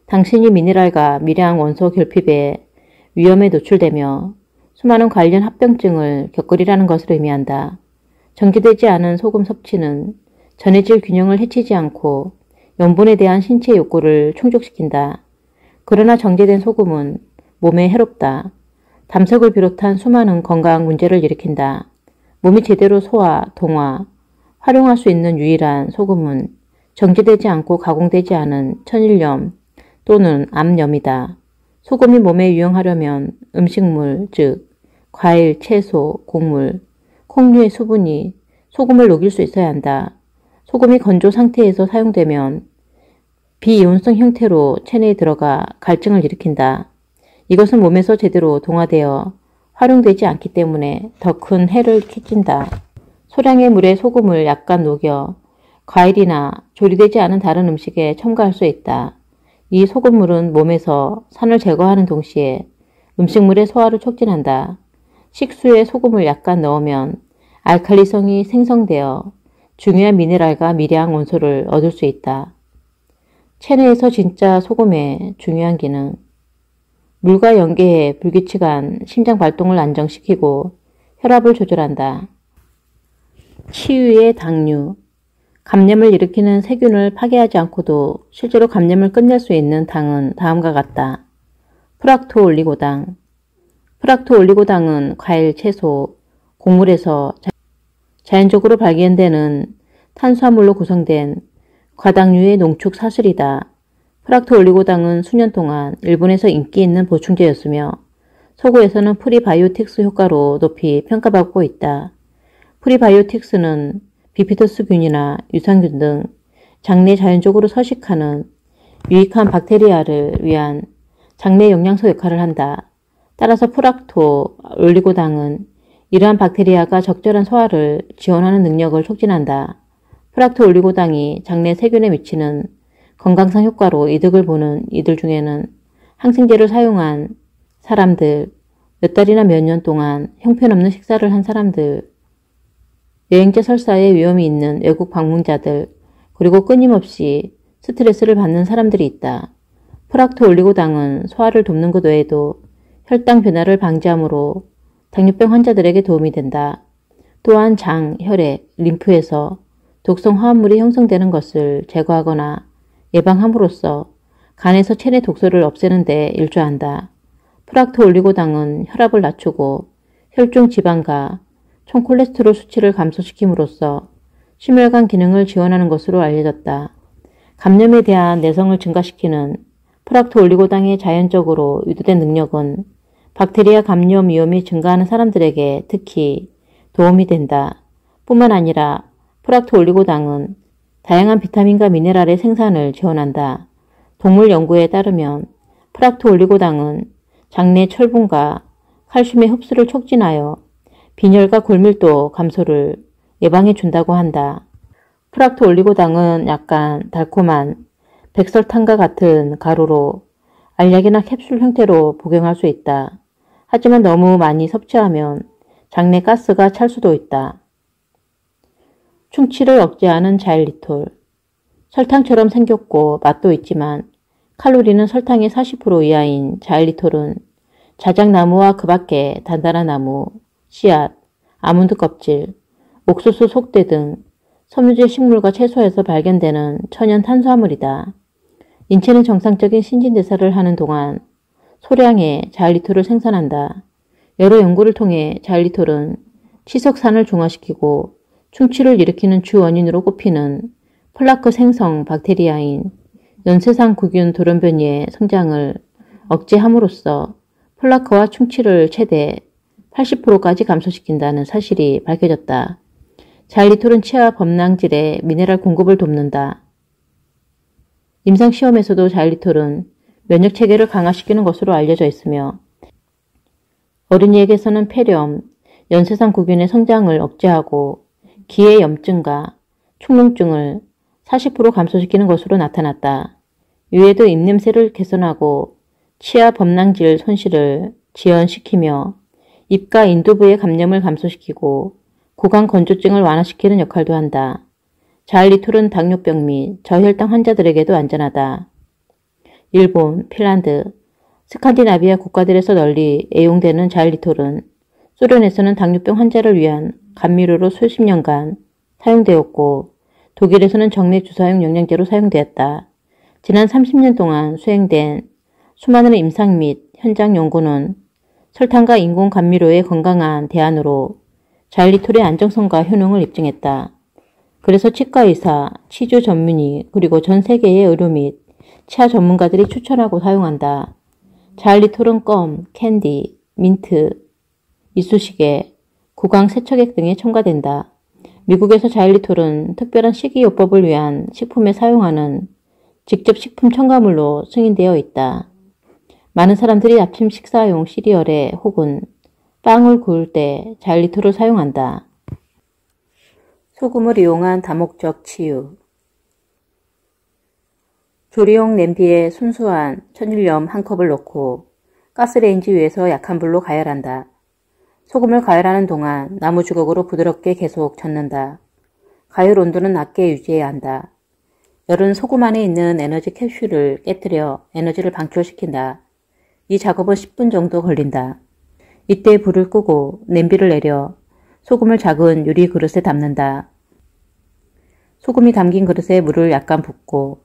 당신이 미네랄과 미량 원소 결핍에 위험에 노출되며 수많은 관련 합병증을 겪으리라는 것을 의미한다. 정제되지 않은 소금 섭취는 전해질 균형을 해치지 않고 염분에 대한 신체 욕구를 충족시킨다. 그러나 정제된 소금은 몸에 해롭다. 담석을 비롯한 수많은 건강 문제를 일으킨다. 몸이 제대로 소화, 동화, 활용할 수 있는 유일한 소금은 정제되지 않고 가공되지 않은 천일염 또는 암염이다. 소금이 몸에 유용하려면 음식물, 즉 과일, 채소, 곡물, 콩류의 수분이 소금을 녹일 수 있어야 한다. 소금이 건조 상태에서 사용되면 비이온성 형태로 체내에 들어가 갈증을 일으킨다. 이것은 몸에서 제대로 동화되어 활용되지 않기 때문에 더 큰 해를 끼친다. 소량의 물에 소금을 약간 녹여 과일이나 조리되지 않은 다른 음식에 첨가할 수 있다. 이 소금물은 몸에서 산을 제거하는 동시에 음식물의 소화를 촉진한다. 식수에 소금을 약간 넣으면 알칼리성이 생성되어 중요한 미네랄과 미량 원소를 얻을 수 있다. 체내에서 진짜 소금의 중요한 기능. 물과 연계해 불규칙한 심장 발동을 안정시키고 혈압을 조절한다. 치유의 당류. 감염을 일으키는 세균을 파괴하지 않고도 실제로 감염을 끝낼 수 있는 당은 다음과 같다. 프락토올리고당. 프락토올리고당은 과일, 채소, 곡물에서 자연적으로 발견되는 탄수화물로 구성된 과당류의 농축 사슬이다. 프락토올리고당은 수년 동안 일본에서 인기 있는 보충제였으며 서구에서는 프리바이오틱스 효과로 높이 평가받고 있다. 프리바이오틱스는 비피더스균이나 유산균 등 장내에 자연적으로 서식하는 유익한 박테리아를 위한 장내 영양소 역할을 한다. 따라서 프락토올리고당은 이러한 박테리아가 적절한 소화를 지원하는 능력을 촉진한다. 프락토올리고당이 장내 세균에 미치는 건강상 효과로 이득을 보는 이들 중에는 항생제를 사용한 사람들, 몇 달이나 몇 년 동안 형편없는 식사를 한 사람들, 여행자 설사에 위험이 있는 외국 방문자들, 그리고 끊임없이 스트레스를 받는 사람들이 있다. 프락토올리고당은 소화를 돕는 것 외에도 혈당 변화를 방지하므로 당뇨병 환자들에게 도움이 된다. 또한 장, 혈액, 림프에서 독성 화합물이 형성되는 것을 제거하거나 예방함으로써 간에서 체내 독소를 없애는 데 일조한다. 프락토올리고당은 혈압을 낮추고 혈중 지방과 총 콜레스테롤 수치를 감소시킴으로써 심혈관 기능을 지원하는 것으로 알려졌다. 감염에 대한 내성을 증가시키는 프락토올리고당의 자연적으로 유도된 능력은 박테리아 감염 위험이 증가하는 사람들에게 특히 도움이 된다. 뿐만 아니라 프락토올리고당은 다양한 비타민과 미네랄의 생산을 지원한다. 동물 연구에 따르면 프락토올리고당은 장내 철분과 칼슘의 흡수를 촉진하여 빈혈과 골밀도 감소를 예방해 준다고 한다. 프락토올리고당은 약간 달콤한 백설탕과 같은 가루로 알약이나 캡슐 형태로 복용할 수 있다. 하지만 너무 많이 섭취하면 장내 가스가 찰 수도 있다. 충치를 억제하는 자일리톨. 설탕처럼 생겼고 맛도 있지만 칼로리는 설탕의 40% 이하인 자일리톨은 자작나무와 그 밖에 단단한 나무, 씨앗, 아몬드 껍질, 옥수수 속대 등 섬유질 식물과 채소에서 발견되는 천연 탄수화물이다. 인체는 정상적인 신진대사를 하는 동안 소량의 자일리톨을 생산한다. 여러 연구를 통해 자일리톨은 치석산을 중화시키고 충치를 일으키는 주 원인으로 꼽히는 플라크 생성 박테리아인 연쇄상구균 돌연변이의 성장을 억제함으로써 플라크와 충치를 최대 80%까지 감소시킨다는 사실이 밝혀졌다. 자일리톨은 치아 범낭질의 미네랄 공급을 돕는다. 임상시험에서도 자일리톨은 면역체계를 강화시키는 것으로 알려져 있으며 어린이에게서는 폐렴, 연쇄상구균의 성장을 억제하고 기의 염증과 축농증을 40% 감소시키는 것으로 나타났다. 이외에도 입냄새를 개선하고 치아 범낭질 손실을 지연시키며 입과 인두부의 감염을 감소시키고 구강 건조증을 완화시키는 역할도 한다. 자일리톨은 당뇨병 및 저혈당 환자들에게도 안전하다. 일본, 핀란드, 스칸디나비아 국가들에서 널리 애용되는 자일리톨은 소련에서는 당뇨병 환자를 위한 감미료로 수십 년간 사용되었고 독일에서는 정맥 주사용 영양제로 사용되었다. 지난 30년 동안 수행된 수많은 임상 및 현장 연구는 설탕과 인공 감미료의 건강한 대안으로 자일리톨의 안정성과 효능을 입증했다. 그래서 치과의사, 치주 전문의 그리고 전 세계의 의료 및 치아 전문가들이 추천하고 사용한다. 자일리톨은 껌, 캔디, 민트, 이쑤시개, 구강 세척액 등에 첨가된다. 미국에서 자일리톨은 특별한 식이요법을 위한 식품에 사용하는 직접 식품 첨가물로 승인되어 있다. 많은 사람들이 아침 식사용 시리얼에 혹은 빵을 구울 때 자일리톨을 사용한다. 소금을 이용한 다목적 치유. 조리용 냄비에 순수한 천일염 한 컵을 넣고 가스레인지 위에서 약한 불로 가열한다. 소금을 가열하는 동안 나무 주걱으로 부드럽게 계속 젓는다. 가열 온도는 낮게 유지해야 한다. 열은 소금 안에 있는 에너지 캡슐을 깨뜨려 에너지를 방출시킨다. 이 작업은 10분 정도 걸린다. 이때 불을 끄고 냄비를 내려 소금을 작은 유리 그릇에 담는다. 소금이 담긴 그릇에 물을 약간 붓고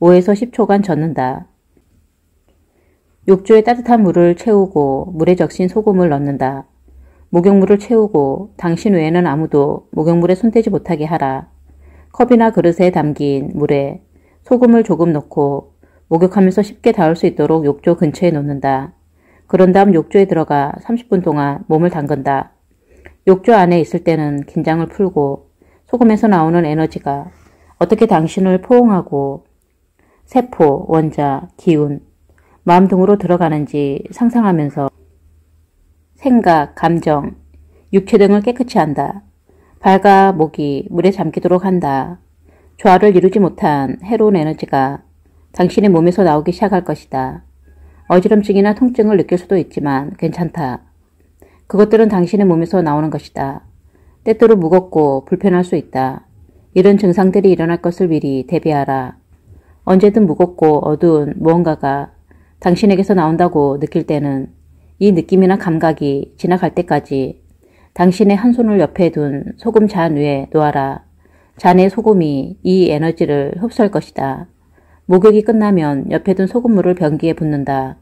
5에서 10초간 젓는다. 욕조에 따뜻한 물을 채우고 물에 적신 소금을 넣는다. 목욕물을 채우고 당신 외에는 아무도 목욕물에 손대지 못하게 하라. 컵이나 그릇에 담긴 물에 소금을 조금 넣고 목욕하면서 쉽게 닿을 수 있도록 욕조 근처에 놓는다. 그런 다음 욕조에 들어가 30분 동안 몸을 담근다. 욕조 안에 있을 때는 긴장을 풀고 소금에서 나오는 에너지가 어떻게 당신을 포옹하고 세포, 원자, 기운, 마음 등으로 들어가는지 상상하면서 생각, 감정, 육체 등을 깨끗이 한다. 발과 목이 물에 잠기도록 한다. 조화를 이루지 못한 해로운 에너지가 당신의 몸에서 나오기 시작할 것이다. 어지럼증이나 통증을 느낄 수도 있지만 괜찮다. 그것들은 당신의 몸에서 나오는 것이다. 때때로 무겁고 불편할 수 있다. 이런 증상들이 일어날 것을 미리 대비하라. 언제든 무겁고 어두운 무언가가 당신에게서 나온다고 느낄 때는 이 느낌이나 감각이 지나갈 때까지 당신의 한 손을 옆에 둔 소금 잔 위에 놓아라. 잔의 소금이 이 에너지를 흡수할 것이다. 목욕이 끝나면 옆에 둔 소금물을 변기에 붓는다.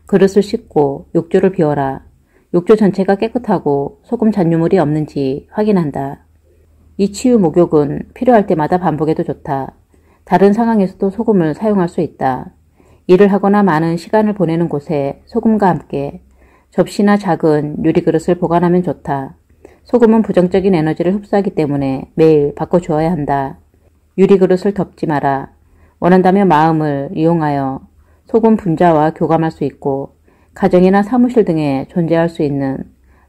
그릇을 씻고 욕조를 비워라. 욕조 전체가 깨끗하고 소금 잔유물이 없는지 확인한다. 이 치유 목욕은 필요할 때마다 반복해도 좋다. 다른 상황에서도 소금을 사용할 수 있다. 일을 하거나 많은 시간을 보내는 곳에 소금과 함께 접시나 작은 유리그릇을 보관하면 좋다. 소금은 부정적인 에너지를 흡수하기 때문에 매일 바꿔주어야 한다. 유리그릇을 덮지 마라. 원한다면 마음을 이용하여 소금 분자와 교감할 수 있고 가정이나 사무실 등에 존재할 수 있는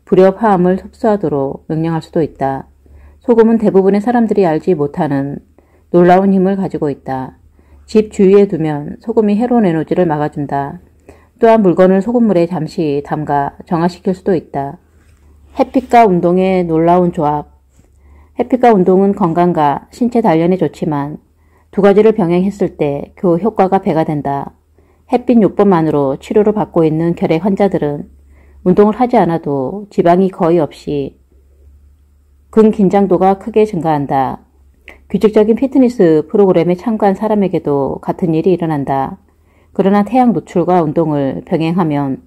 불협 화음을 흡수하도록 명령할 수도 있다. 소금은 대부분의 사람들이 알지 못하는 놀라운 힘을 가지고 있다. 집 주위에 두면 소금이 해로운 에너지를 막아준다. 또한 물건을 소금물에 잠시 담가 정화시킬 수도 있다. 햇빛과 운동의 놀라운 조합. 햇빛과 운동은 건강과 신체 단련에 좋지만 두 가지를 병행했을 때 그 효과가 배가 된다. 햇빛 요법만으로 치료를 받고 있는 결핵 환자들은 운동을 하지 않아도 지방이 거의 없이 근긴장도가 크게 증가한다. 규칙적인 피트니스 프로그램에 참가한 사람에게도 같은 일이 일어난다. 그러나 태양 노출과 운동을 병행하면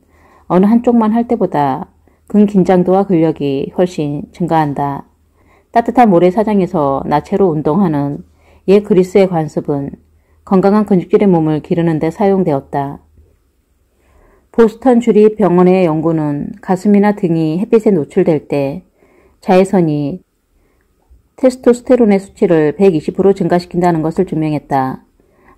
어느 한쪽만 할 때보다 근긴장도와 근력이 훨씬 증가한다. 따뜻한 모래사장에서 나체로 운동하는 옛 그리스의 관습은 건강한 근육질의 몸을 기르는 데 사용되었다. 보스턴 주립병원의 연구는 가슴이나 등이 햇빛에 노출될 때 자외선이 테스토스테론의 수치를 120% 증가시킨다는 것을 증명했다.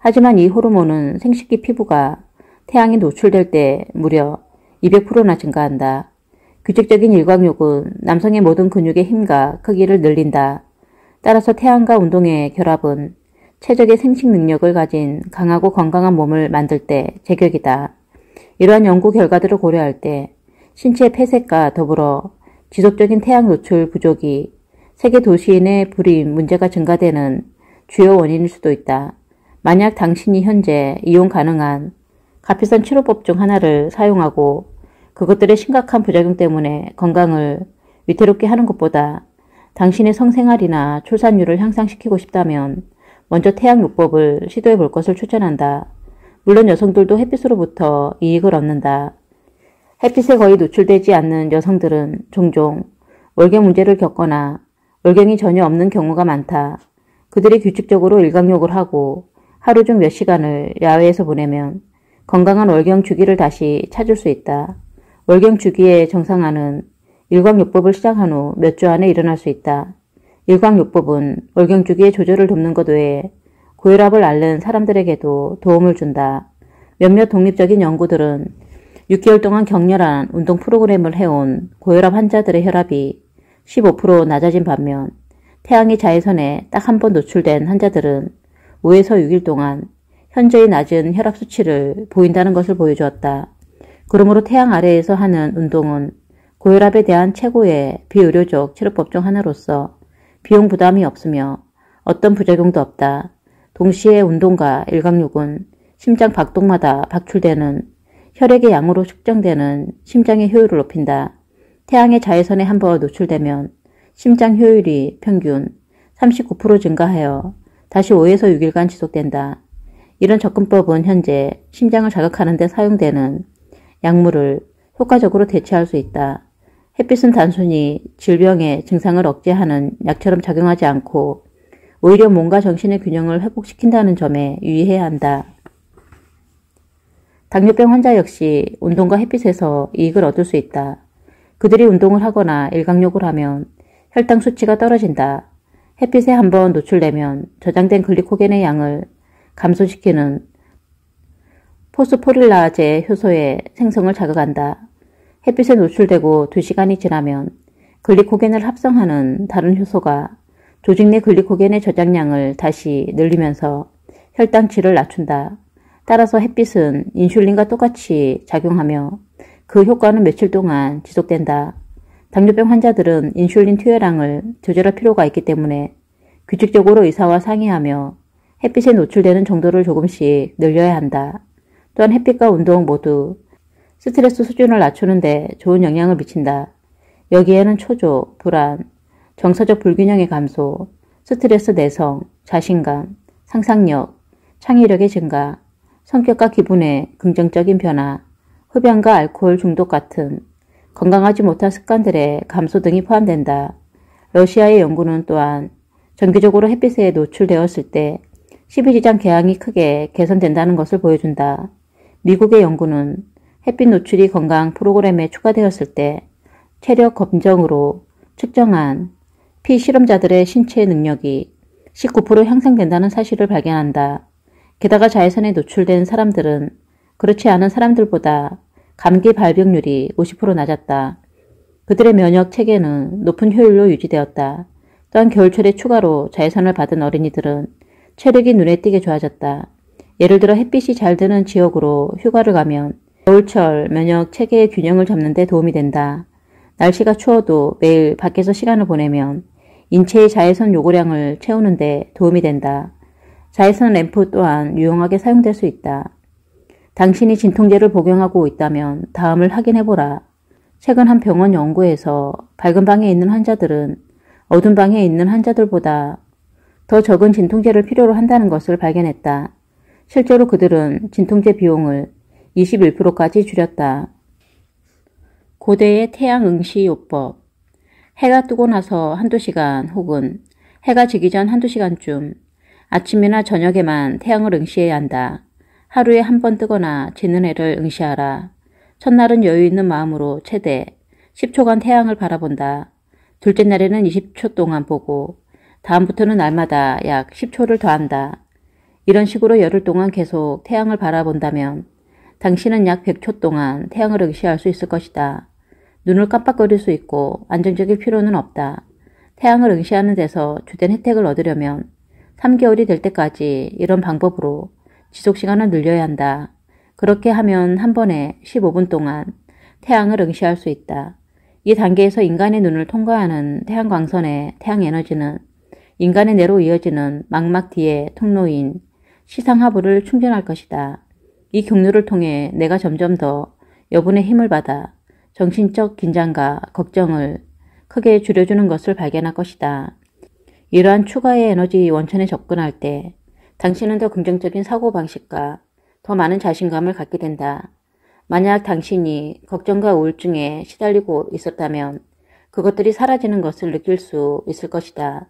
하지만 이 호르몬은 생식기 피부가 태양에 노출될 때 무려 200%나 증가한다. 규칙적인 일광욕은 남성의 모든 근육의 힘과 크기를 늘린다. 따라서 태양과 운동의 결합은 최적의 생식 능력을 가진 강하고 건강한 몸을 만들 때 제격이다. 이러한 연구 결과들을 고려할 때 신체 폐색과 더불어 지속적인 태양 노출 부족이 세계 도시인의 불임 문제가 증가되는 주요 원인일 수도 있다. 만약 당신이 현재 이용 가능한 값비싼 치료법 중 하나를 사용하고 그것들의 심각한 부작용 때문에 건강을 위태롭게 하는 것보다 당신의 성생활이나 출산율을 향상시키고 싶다면 먼저 태양요법을 시도해 볼 것을 추천한다. 물론 여성들도 햇빛으로부터 이익을 얻는다. 햇빛에 거의 노출되지 않는 여성들은 종종 월경 문제를 겪거나 월경이 전혀 없는 경우가 많다. 그들이 규칙적으로 일광욕을 하고 하루 중 몇 시간을 야외에서 보내면 건강한 월경 주기를 다시 찾을 수 있다. 월경 주기의 정상화는 일광요법을 시작한 후 몇 주 안에 일어날 수 있다. 일광요법은 월경 주기의 조절을 돕는 것 외에 고혈압을 앓는 사람들에게도 도움을 준다. 몇몇 독립적인 연구들은 6개월 동안 격렬한 운동 프로그램을 해온 고혈압 환자들의 혈압이 15% 낮아진 반면 태양의 자외선에 딱 한 번 노출된 환자들은 5에서 6일 동안 현저히 낮은 혈압 수치를 보인다는 것을 보여주었다. 그러므로 태양 아래에서 하는 운동은 고혈압에 대한 최고의 비의료적 치료법 중 하나로서 비용 부담이 없으며 어떤 부작용도 없다. 동시에 운동과 일광욕은 심장 박동마다 박출되는 혈액의 양으로 측정되는 심장의 효율을 높인다. 태양의 자외선에 한 번 노출되면 심장 효율이 평균 39% 증가하여 다시 5에서 6일간 지속된다. 이런 접근법은 현재 심장을 자극하는 데 사용되는 약물을 효과적으로 대체할 수 있다. 햇빛은 단순히 질병의 증상을 억제하는 약처럼 작용하지 않고 오히려 몸과 정신의 균형을 회복시킨다는 점에 유의해야 한다. 당뇨병 환자 역시 운동과 햇빛에서 이익을 얻을 수 있다. 그들이 운동을 하거나 일광욕을 하면 혈당 수치가 떨어진다. 햇빛에 한번 노출되면 저장된 글리코겐의 양을 감소시키는 포스포릴라제 효소의 생성을 자극한다. 햇빛에 노출되고 2시간이 지나면 글리코겐을 합성하는 다른 효소가 조직 내 글리코겐의 저장량을 다시 늘리면서 혈당치를 낮춘다. 따라서 햇빛은 인슐린과 똑같이 작용하며 그 효과는 며칠 동안 지속된다. 당뇨병 환자들은 인슐린 투여량을 조절할 필요가 있기 때문에 규칙적으로 의사와 상의하며 햇빛에 노출되는 정도를 조금씩 늘려야 한다. 또한 햇빛과 운동 모두 스트레스 수준을 낮추는 데 좋은 영향을 미친다. 여기에는 초조, 불안, 정서적 불균형의 감소, 스트레스 내성, 자신감, 상상력, 창의력의 증가, 성격과 기분의 긍정적인 변화, 흡연과 알코올 중독 같은 건강하지 못한 습관들의 감소 등이 포함된다. 러시아의 연구는 또한 정기적으로 햇빛에 노출되었을 때 십이지장 궤양이 크게 개선된다는 것을 보여준다. 미국의 연구는 햇빛 노출이 건강 프로그램에 추가되었을 때 체력 검정으로 측정한 피실험자들의 신체 능력이 19% 향상된다는 사실을 발견한다. 게다가 자외선에 노출된 사람들은 그렇지 않은 사람들보다 감기 발병률이 50% 낮았다. 그들의 면역 체계는 높은 효율로 유지되었다. 또한 겨울철에 추가로 자외선을 받은 어린이들은 체력이 눈에 띄게 좋아졌다. 예를 들어 햇빛이 잘 드는 지역으로 휴가를 가면 겨울철 면역 체계의 균형을 잡는 데 도움이 된다. 날씨가 추워도 매일 밖에서 시간을 보내면 인체의 자외선 요구량을 채우는 데 도움이 된다. 자외선 램프 또한 유용하게 사용될 수 있다. 당신이 진통제를 복용하고 있다면 다음을 확인해보라. 최근 한 병원 연구에서 밝은 방에 있는 환자들은 어두운 방에 있는 환자들보다 더 적은 진통제를 필요로 한다는 것을 발견했다. 실제로 그들은 진통제 비용을 21%까지 줄였다. 고대의 태양 응시 요법. 해가 뜨고 나서 한두 시간 혹은 해가 지기 전 한두 시간쯤 아침이나 저녁에만 태양을 응시해야 한다. 하루에 한 번 뜨거나 지는 해를 응시하라. 첫날은 여유 있는 마음으로 최대 10초간 태양을 바라본다. 둘째 날에는 20초 동안 보고 다음부터는 날마다 약 10초를 더한다. 이런 식으로 열흘 동안 계속 태양을 바라본다면 당신은 약 100초 동안 태양을 응시할 수 있을 것이다. 눈을 깜빡거릴 수 있고 안정적일 필요는 없다. 태양을 응시하는 데서 주된 혜택을 얻으려면 3개월이 될 때까지 이런 방법으로 지속시간을 늘려야 한다. 그렇게 하면 한 번에 15분 동안 태양을 응시할 수 있다. 이 단계에서 인간의 눈을 통과하는 태양광선의 태양에너지는 인간의 뇌로 이어지는 망막 뒤의 통로인 시상하부를 충전할 것이다. 이 경로를 통해 내가 점점 더 여분의 힘을 받아 정신적 긴장과 걱정을 크게 줄여주는 것을 발견할 것이다. 이러한 추가의 에너지 원천에 접근할 때 당신은 더 긍정적인 사고방식과 더 많은 자신감을 갖게 된다. 만약 당신이 걱정과 우울증에 시달리고 있었다면 그것들이 사라지는 것을 느낄 수 있을 것이다.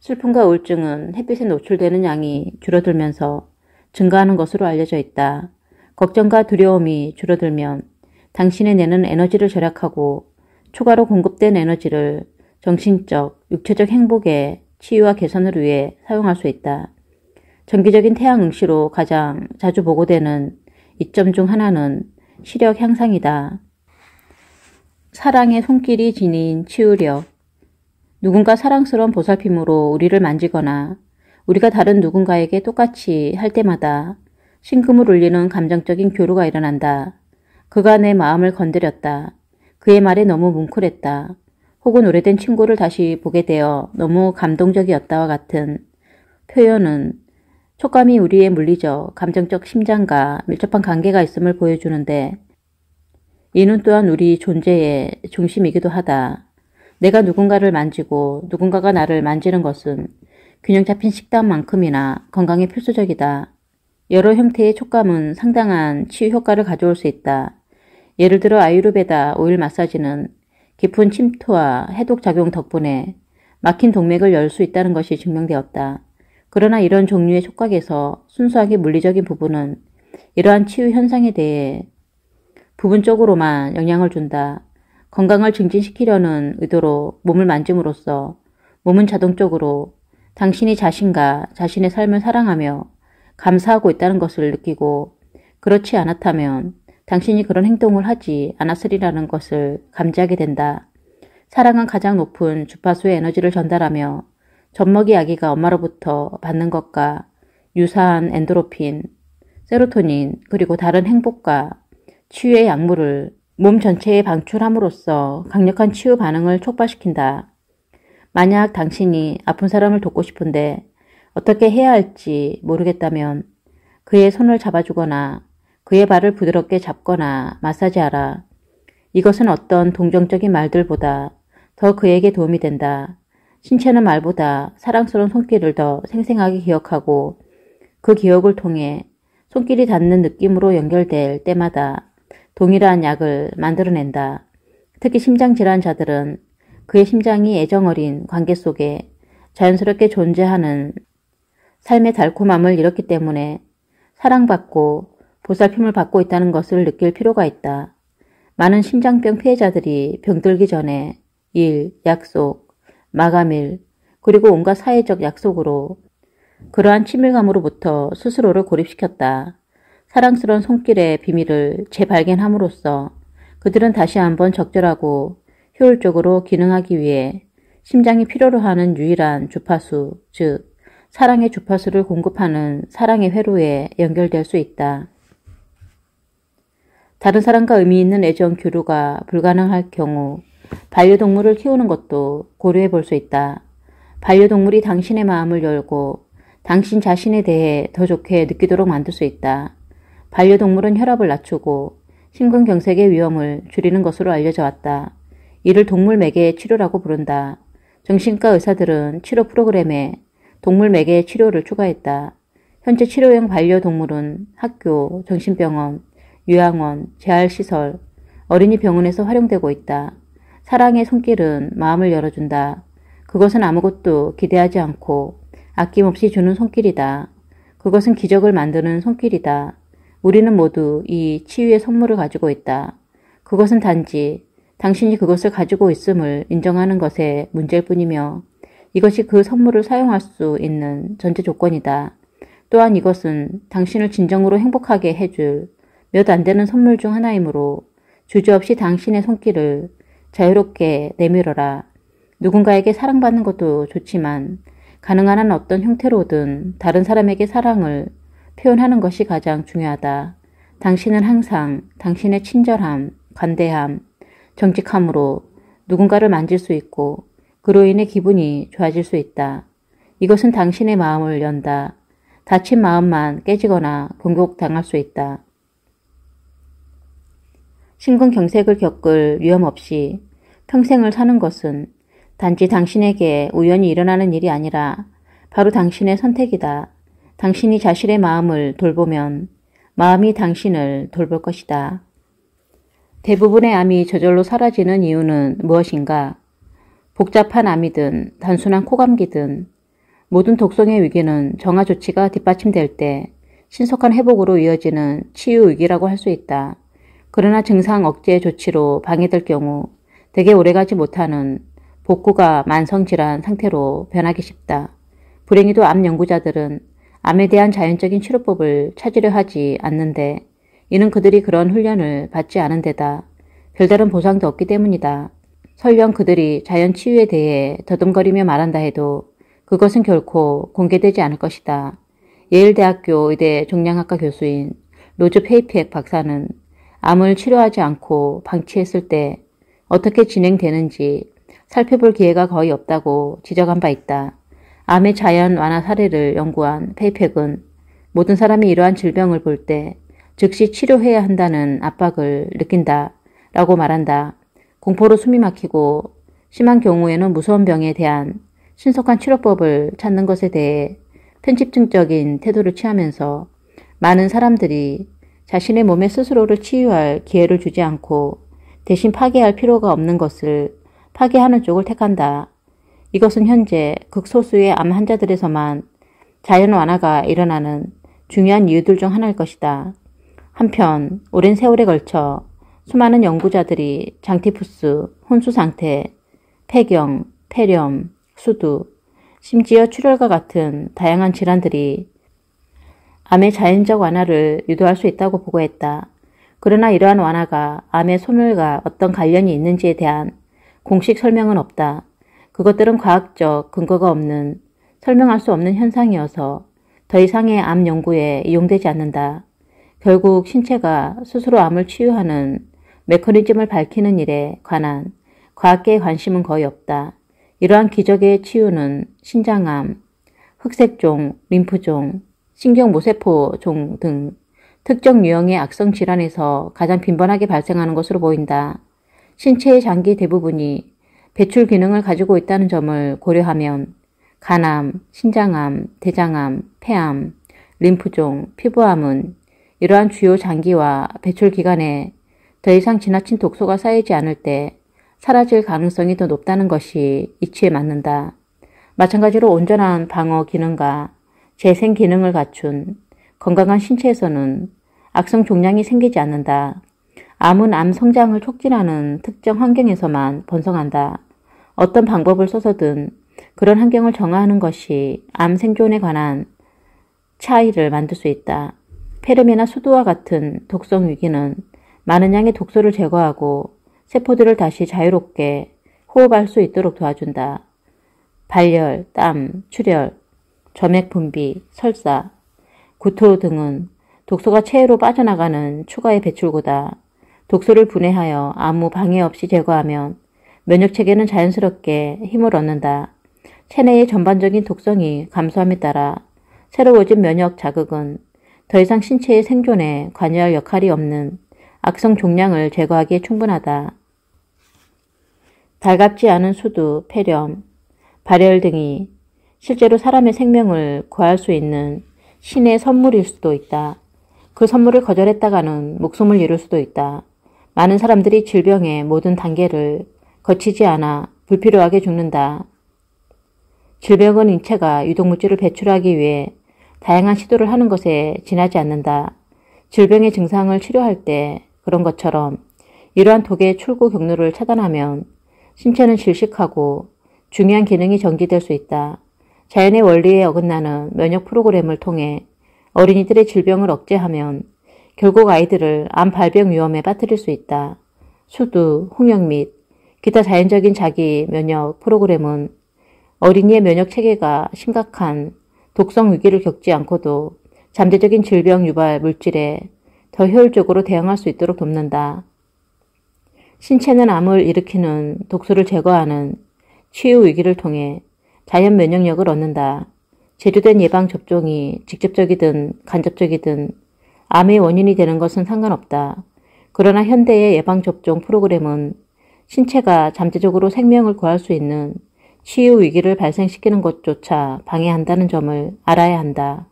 슬픔과 우울증은 햇빛에 노출되는 양이 줄어들면서 증가하는 것으로 알려져 있다. 걱정과 두려움이 줄어들면 당신의 뇌는 에너지를 절약하고 추가로 공급된 에너지를 정신적, 육체적 행복의 치유와 개선을 위해 사용할 수 있다. 정기적인 태양 응시로 가장 자주 보고되는 이점 중 하나는 시력 향상이다. 사랑의 손길이 지닌 치유력. 누군가 사랑스러운 보살핌으로 우리를 만지거나 우리가 다른 누군가에게 똑같이 할 때마다 심금을 울리는 감정적인 교류가 일어난다. 그가 내 마음을 건드렸다. 그의 말에 너무 뭉클했다. 혹은 오래된 친구를 다시 보게 되어 너무 감동적이었다와 같은 표현은 촉감이 우리의 물리적, 감정적 심장과 밀접한 관계가 있음을 보여주는데 이는 또한 우리 존재의 중심이기도 하다. 내가 누군가를 만지고 누군가가 나를 만지는 것은 균형 잡힌 식단만큼이나 건강에 필수적이다. 여러 형태의 촉감은 상당한 치유 효과를 가져올 수 있다. 예를 들어 아유르베다 오일 마사지는 깊은 침투와 해독 작용 덕분에 막힌 동맥을 열 수 있다는 것이 증명되었다. 그러나 이런 종류의 촉각에서 순수하게 물리적인 부분은 이러한 치유 현상에 대해 부분적으로만 영향을 준다. 건강을 증진시키려는 의도로 몸을 만짐으로써 몸은 자동적으로 당신이 자신과 자신의 삶을 사랑하며 감사하고 있다는 것을 느끼고 그렇지 않았다면 당신이 그런 행동을 하지 않았으리라는 것을 감지하게 된다. 사랑은 가장 높은 주파수의 에너지를 전달하며 젖먹이 아기가 엄마로부터 받는 것과 유사한 엔도르핀, 세로토닌 그리고 다른 행복과 치유의 약물을 몸 전체에 방출함으로써 강력한 치유 반응을 촉발시킨다. 만약 당신이 아픈 사람을 돕고 싶은데 어떻게 해야 할지 모르겠다면 그의 손을 잡아주거나 그의 발을 부드럽게 잡거나 마사지하라. 이것은 어떤 동정적인 말들보다 더 그에게 도움이 된다. 신체는 말보다 사랑스러운 손길을 더 생생하게 기억하고 그 기억을 통해 손길이 닿는 느낌으로 연결될 때마다 동일한 약을 만들어낸다. 특히 심장질환자들은 그의 심장이 애정어린 관계 속에 자연스럽게 존재하는 삶의 달콤함을 잃었기 때문에 사랑받고 보살핌을 받고 있다는 것을 느낄 필요가 있다. 많은 심장병 피해자들이 병들기 전에 일, 약속, 마감일, 그리고 온갖 사회적 약속으로 그러한 친밀감으로부터 스스로를 고립시켰다. 사랑스러운 손길의 비밀을 재발견함으로써 그들은 다시 한번 적절하고 효율적으로 기능하기 위해 심장이 필요로 하는 유일한 주파수, 즉 사랑의 주파수를 공급하는 사랑의 회로에 연결될 수 있다. 다른 사람과 의미 있는 애정 교류가 불가능할 경우 반려동물을 키우는 것도 고려해 볼 수 있다. 반려동물이 당신의 마음을 열고 당신 자신에 대해 더 좋게 느끼도록 만들 수 있다. 반려동물은 혈압을 낮추고 심근경색의 위험을 줄이는 것으로 알려져 왔다. 이를 동물 매개 치료라고 부른다. 정신과 의사들은 치료 프로그램에 동물 매개 치료를 추가했다. 현재 치료형 반려동물은 학교, 정신병원, 요양원, 재활시설, 어린이 병원에서 활용되고 있다. 사랑의 손길은 마음을 열어준다. 그것은 아무것도 기대하지 않고 아낌없이 주는 손길이다. 그것은 기적을 만드는 손길이다. 우리는 모두 이 치유의 선물을 가지고 있다. 그것은 단지 당신이 그것을 가지고 있음을 인정하는 것의 문제일 뿐이며 이것이 그 선물을 사용할 수 있는 전제 조건이다. 또한 이것은 당신을 진정으로 행복하게 해줄 몇 안 되는 선물 중 하나이므로 주저없이 당신의 손길을 자유롭게 내밀어라. 누군가에게 사랑받는 것도 좋지만 가능한 한 어떤 형태로든 다른 사람에게 사랑을 표현하는 것이 가장 중요하다. 당신은 항상 당신의 친절함, 관대함, 정직함으로 누군가를 만질 수 있고 그로 인해 기분이 좋아질 수 있다. 이것은 당신의 마음을 연다. 다친 마음만 깨지거나 공격당할 수 있다. 심근경색을 겪을 위험 없이 평생을 사는 것은 단지 당신에게 우연히 일어나는 일이 아니라 바로 당신의 선택이다. 당신이 자신의 마음을 돌보면 마음이 당신을 돌볼 것이다. 대부분의 암이 저절로 사라지는 이유는 무엇인가? 복잡한 암이든 단순한 코감기든 모든 독성의 위기는 정화 조치가 뒷받침될 때 신속한 회복으로 이어지는 치유 위기라고 할 수 있다. 그러나 증상 억제 조치로 방해될 경우 대개 오래가지 못하는 복구가 만성질환 상태로 변하기 쉽다. 불행히도 암 연구자들은 암에 대한 자연적인 치료법을 찾으려 하지 않는데 이는 그들이 그런 훈련을 받지 않은 데다 별다른 보상도 없기 때문이다. 설령 그들이 자연 치유에 대해 더듬거리며 말한다 해도 그것은 결코 공개되지 않을 것이다. 예일대학교 의대 종양학과 교수인 로즈 페이팩 박사는 암을 치료하지 않고 방치했을 때 어떻게 진행되는지 살펴볼 기회가 거의 없다고 지적한 바 있다. 암의 자연 완화 사례를 연구한 페이팩은 모든 사람이 이러한 질병을 볼 때 즉시 치료해야 한다는 압박을 느낀다 라고 말한다. 공포로 숨이 막히고 심한 경우에는 무서운 병에 대한 신속한 치료법을 찾는 것에 대해 편집증적인 태도를 취하면서 많은 사람들이 자신의 몸에 스스로를 치유할 기회를 주지 않고 대신 파괴할 필요가 없는 것을 파괴하는 쪽을 택한다. 이것은 현재 극소수의 암 환자들에서만 자연 완화가 일어나는 중요한 이유들 중 하나일 것이다. 한편 오랜 세월에 걸쳐 수많은 연구자들이 장티푸스, 혼수상태, 폐경, 폐렴, 수두, 심지어 출혈과 같은 다양한 질환들이 암의 자연적 완화를 유도할 수 있다고 보고했다. 그러나 이러한 완화가 암의 소멸과 어떤 관련이 있는지에 대한 공식 설명은 없다. 그것들은 과학적 근거가 없는 설명할 수 없는 현상이어서 더 이상의 암 연구에 이용되지 않는다. 결국 신체가 스스로 암을 치유하는 메커니즘을 밝히는 일에 관한 과학계의 관심은 거의 없다. 이러한 기적의 치유는 신장암, 흑색종, 림프종, 신경모세포종 등 특정 유형의 악성 질환에서 가장 빈번하게 발생하는 것으로 보인다. 신체의 장기 대부분이 배출 기능을 가지고 있다는 점을 고려하면 간암, 신장암, 대장암, 폐암, 림프종, 피부암은 이러한 주요 장기와 배출 기관에 더 이상 지나친 독소가 쌓이지 않을 때 사라질 가능성이 더 높다는 것이 이치에 맞는다. 마찬가지로 온전한 방어 기능과 재생 기능을 갖춘 건강한 신체에서는 악성 종양이 생기지 않는다. 암은 암 성장을 촉진하는 특정 환경에서만 번성한다. 어떤 방법을 써서든 그런 환경을 정화하는 것이 암 생존에 관한 차이를 만들 수 있다. 폐렴이나 수두와 같은 독성 위기는 많은 양의 독소를 제거하고 세포들을 다시 자유롭게 호흡할 수 있도록 도와준다. 발열, 땀, 출혈, 점액 분비, 설사, 구토 등은 독소가 체외로 빠져나가는 추가의 배출구다. 독소를 분해하여 아무 방해 없이 제거하면 면역체계는 자연스럽게 힘을 얻는다. 체내의 전반적인 독성이 감소함에 따라 새로워진 면역 자극은 더 이상 신체의 생존에 관여할 역할이 없는 악성 종양을 제거하기에 충분하다. 달갑지 않은 수두, 폐렴, 발열 등이 실제로 사람의 생명을 구할 수 있는 신의 선물일 수도 있다. 그 선물을 거절했다가는 목숨을 잃을 수도 있다. 많은 사람들이 질병의 모든 단계를 거치지 않아 불필요하게 죽는다. 질병은 인체가 유독물질을 배출하기 위해 다양한 시도를 하는 것에 지나지 않는다. 질병의 증상을 치료할 때 그런 것처럼 이러한 독의 출구 경로를 차단하면 신체는 질식하고 중요한 기능이 정지될 수 있다. 자연의 원리에 어긋나는 면역 프로그램을 통해 어린이들의 질병을 억제하면 결국 아이들을 암 발병 위험에 빠뜨릴 수 있다. 수두, 홍역 및 기타 자연적인 자기 면역 프로그램은 어린이의 면역 체계가 심각한 독성 위기를 겪지 않고도 잠재적인 질병 유발 물질에 더 효율적으로 대응할 수 있도록 돕는다. 신체는 암을 일으키는 독소를 제거하는 치유 위기를 통해 자연 면역력을 얻는다. 제조된 예방접종이 직접적이든 간접적이든 암의 원인이 되는 것은 상관없다. 그러나 현대의 예방접종 프로그램은 신체가 잠재적으로 생명을 구할 수 있는 치유 위기를 발생시키는 것조차 방해한다는 점을 알아야 한다.